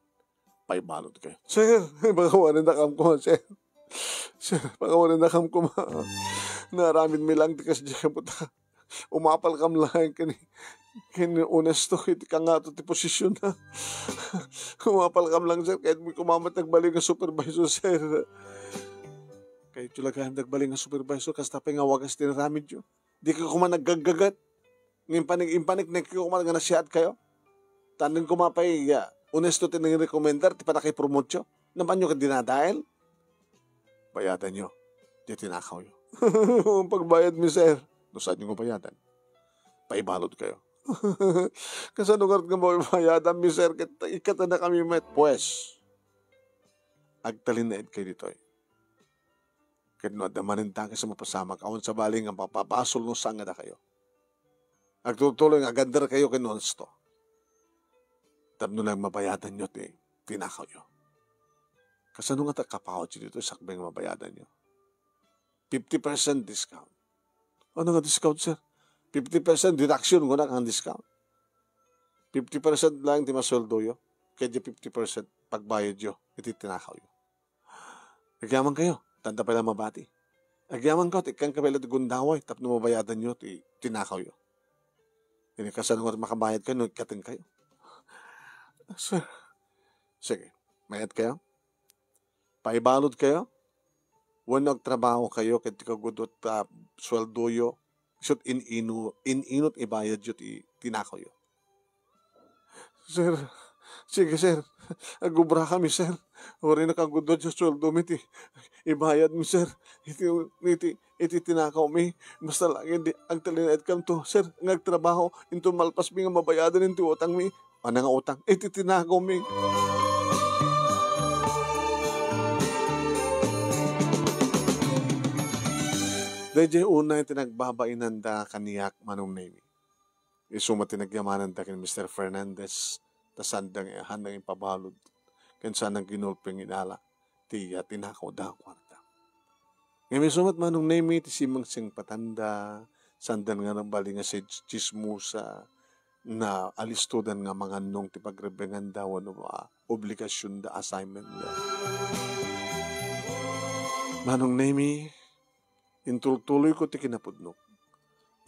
paibalot kayo. Sir, pagawanan na kam ko, sir. Sir, pagawanan na kam ko, naramin mi lang tikas dyan po ta. Umapal kam lang kini honesto iti ka nga to ti posisyon na. Umapal kam lang, sir, kahit may kumamat nagbaling nga supervisor, sir. Kahit yung lagahan nagbaling nga supervisor, kastapay nga wagas tinaramid yun. Di ka kuman naggagagat. Impanik na kuman nga nasyad kayo. Tanong kumapay, honesto tinang-rekomendar, ti pa na kayo promote yun. Naman nyo ka dinadahil. Bayadan nyo. Di tinakaw nyo. Pagbayad mi, sir. No, saan nyo bayadan? Paibalod kayo. Kasi lugar nga mo bayadan mi, sir. Ikata na kami met. Pues, agtalin na kayo dito eh. Kaya no, adamanin tayo sa mapasamak. Awan sa baling ang papapasol ng sanga na kayo. Agtutuloy nga gandar kayo kinonsto. Tapno lang mabayadan nyo ti tinakaw nyo. Kasano nga takapawad nyo dito sakbeng mabayadan nyo? 50% discount. Ano nga discount, sir? 50% deduction ko na ang discount. 50% lang ti masweldo yo. Kaya 50% pagbayad yo. Iti tinakaw yo. Agyaman kayo. Tanda pala mabati. Agyaman ka. Ikang kapila ti gundaway. Tapno mabayadan nyo ti tinakaw yo. Hindi kasano nga makabayad kayo. Nagkating kayo. Sir. Sige. Mayat kayo. Paibalod kayo. Wano nagtrabaho kayo. Kaya tikagudot sweldo yo. Siyot inunot ibayad yo ti tinakaw yo. Sir. Sige, sir. Agubra kami, sir. Ori nakagudot sa sweldo mi ti ibayad mi, sir. Iti tinakaw mi. Basta lang hindi ang talinayad kam to. Sir, nagtrabaho. Into malpas mi nga mabayadan into utang mi. Ano nga utang? Iti tinakaw mi. Dahil una yung tinagbabainan da kaniyak manong name. Isuma tinagyamanan da kin Mr. Fernandez. Tasandang handang ipabalod. Kansa nang ginulping inala. Tiya tinakaw da kwarta. Ngayon sumat manong name ti simang sing patanda. Sandan nga ng bali nga si chismusa. Na alistudan nga mga nung ti pagrebengan daw ano obligasyon da assignment da. Manong name intultuloy ko ti kinapudnok.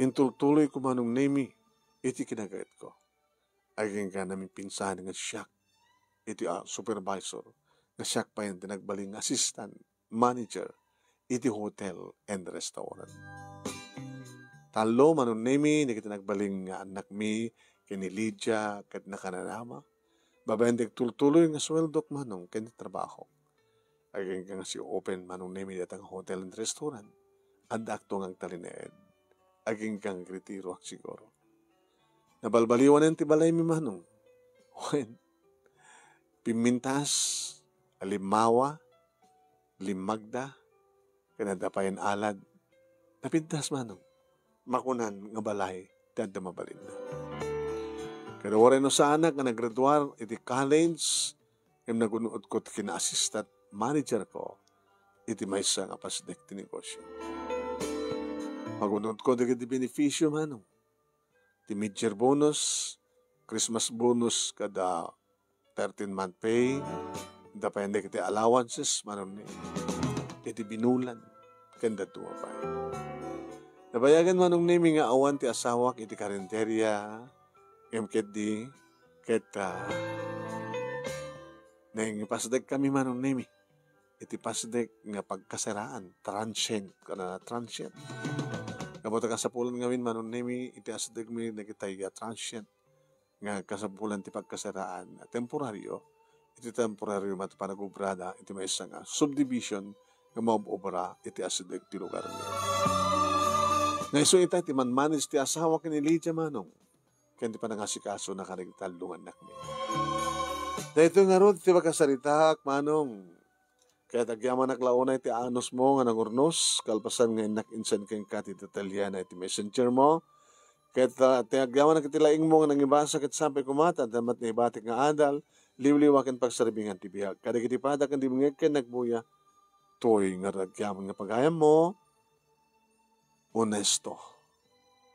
Intultuloy ko manong name iti kinagayat ko. Aging ka namin pinsan nga siyak. Iti supervisor. Nga siyak pa yung tinagbaling assistant, manager, iti hotel and restaurant. Talo manong name ni kitinagbaling nga anak mi, kini Lydia, kat nakananama. Babayandig tultuloy nga sweldok manong kini trabaho. Aging ka nga si open manong name datang hotel and restaurant. Adakto ngang talineed. Aging kang retiro siguro. Nabalbaliwan ng tibalay mi manong. When pimintas, alimawa, limagda, kanadapayan alad, napintas manong. Makunan nga balay, tanda mabalin na. Kaya warin no sa anak nga naggraduar, iti college, yung nagunood ko kina-assistant manager ko, iti may isa nga pasdek ti negosyo. Magunod ko di beneficyo manong. Ti mid-year bonus, Christmas bonus kada 13-month pay, da pa hindi kiti allowances, manon ni. Iti binulan, kanda tuwa pa. Nabayagan manong nimi nga awan ti asawak, iti karinterya, MKD, keta, nang pasdek kami manong nimi. Iti pasdek nga pagkasaraan, transient, kana transient. Kabuta kasapulan ngawin manon nemi iti asdeg mi nagitay transient nga kasapulan ti pagkasaraan temporaryo iti temporaryo mat panagubrada iti maysa nga subdivision nga maobra iti asdeg ti lugar mi. Nga iso ita ti manmanage ti asawa ken ni Lydia manong ken ti panangasikaso na karigtalungan anak mi. Dahito nga rod ti pagkasarita manong kaya tagyaman naklauna iti anos mo nga nangurnos, kalpasan nga inak insan keng kati Italiana iti messenger mo. Kaya tagyaman nakitilaing mo nga nangibasa kat sampay kumata, damat na ibatik nga adal, liwliwakin pagsaribingan ti biyag. Kada kitipada kan di mungeg ken nagbuya, toy nga tagyaman nga pagayam mo, honesto.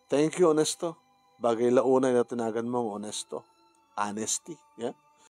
Thank you, honesto. Bagay launay na tinagan mo, honesto. Honesty, yeah?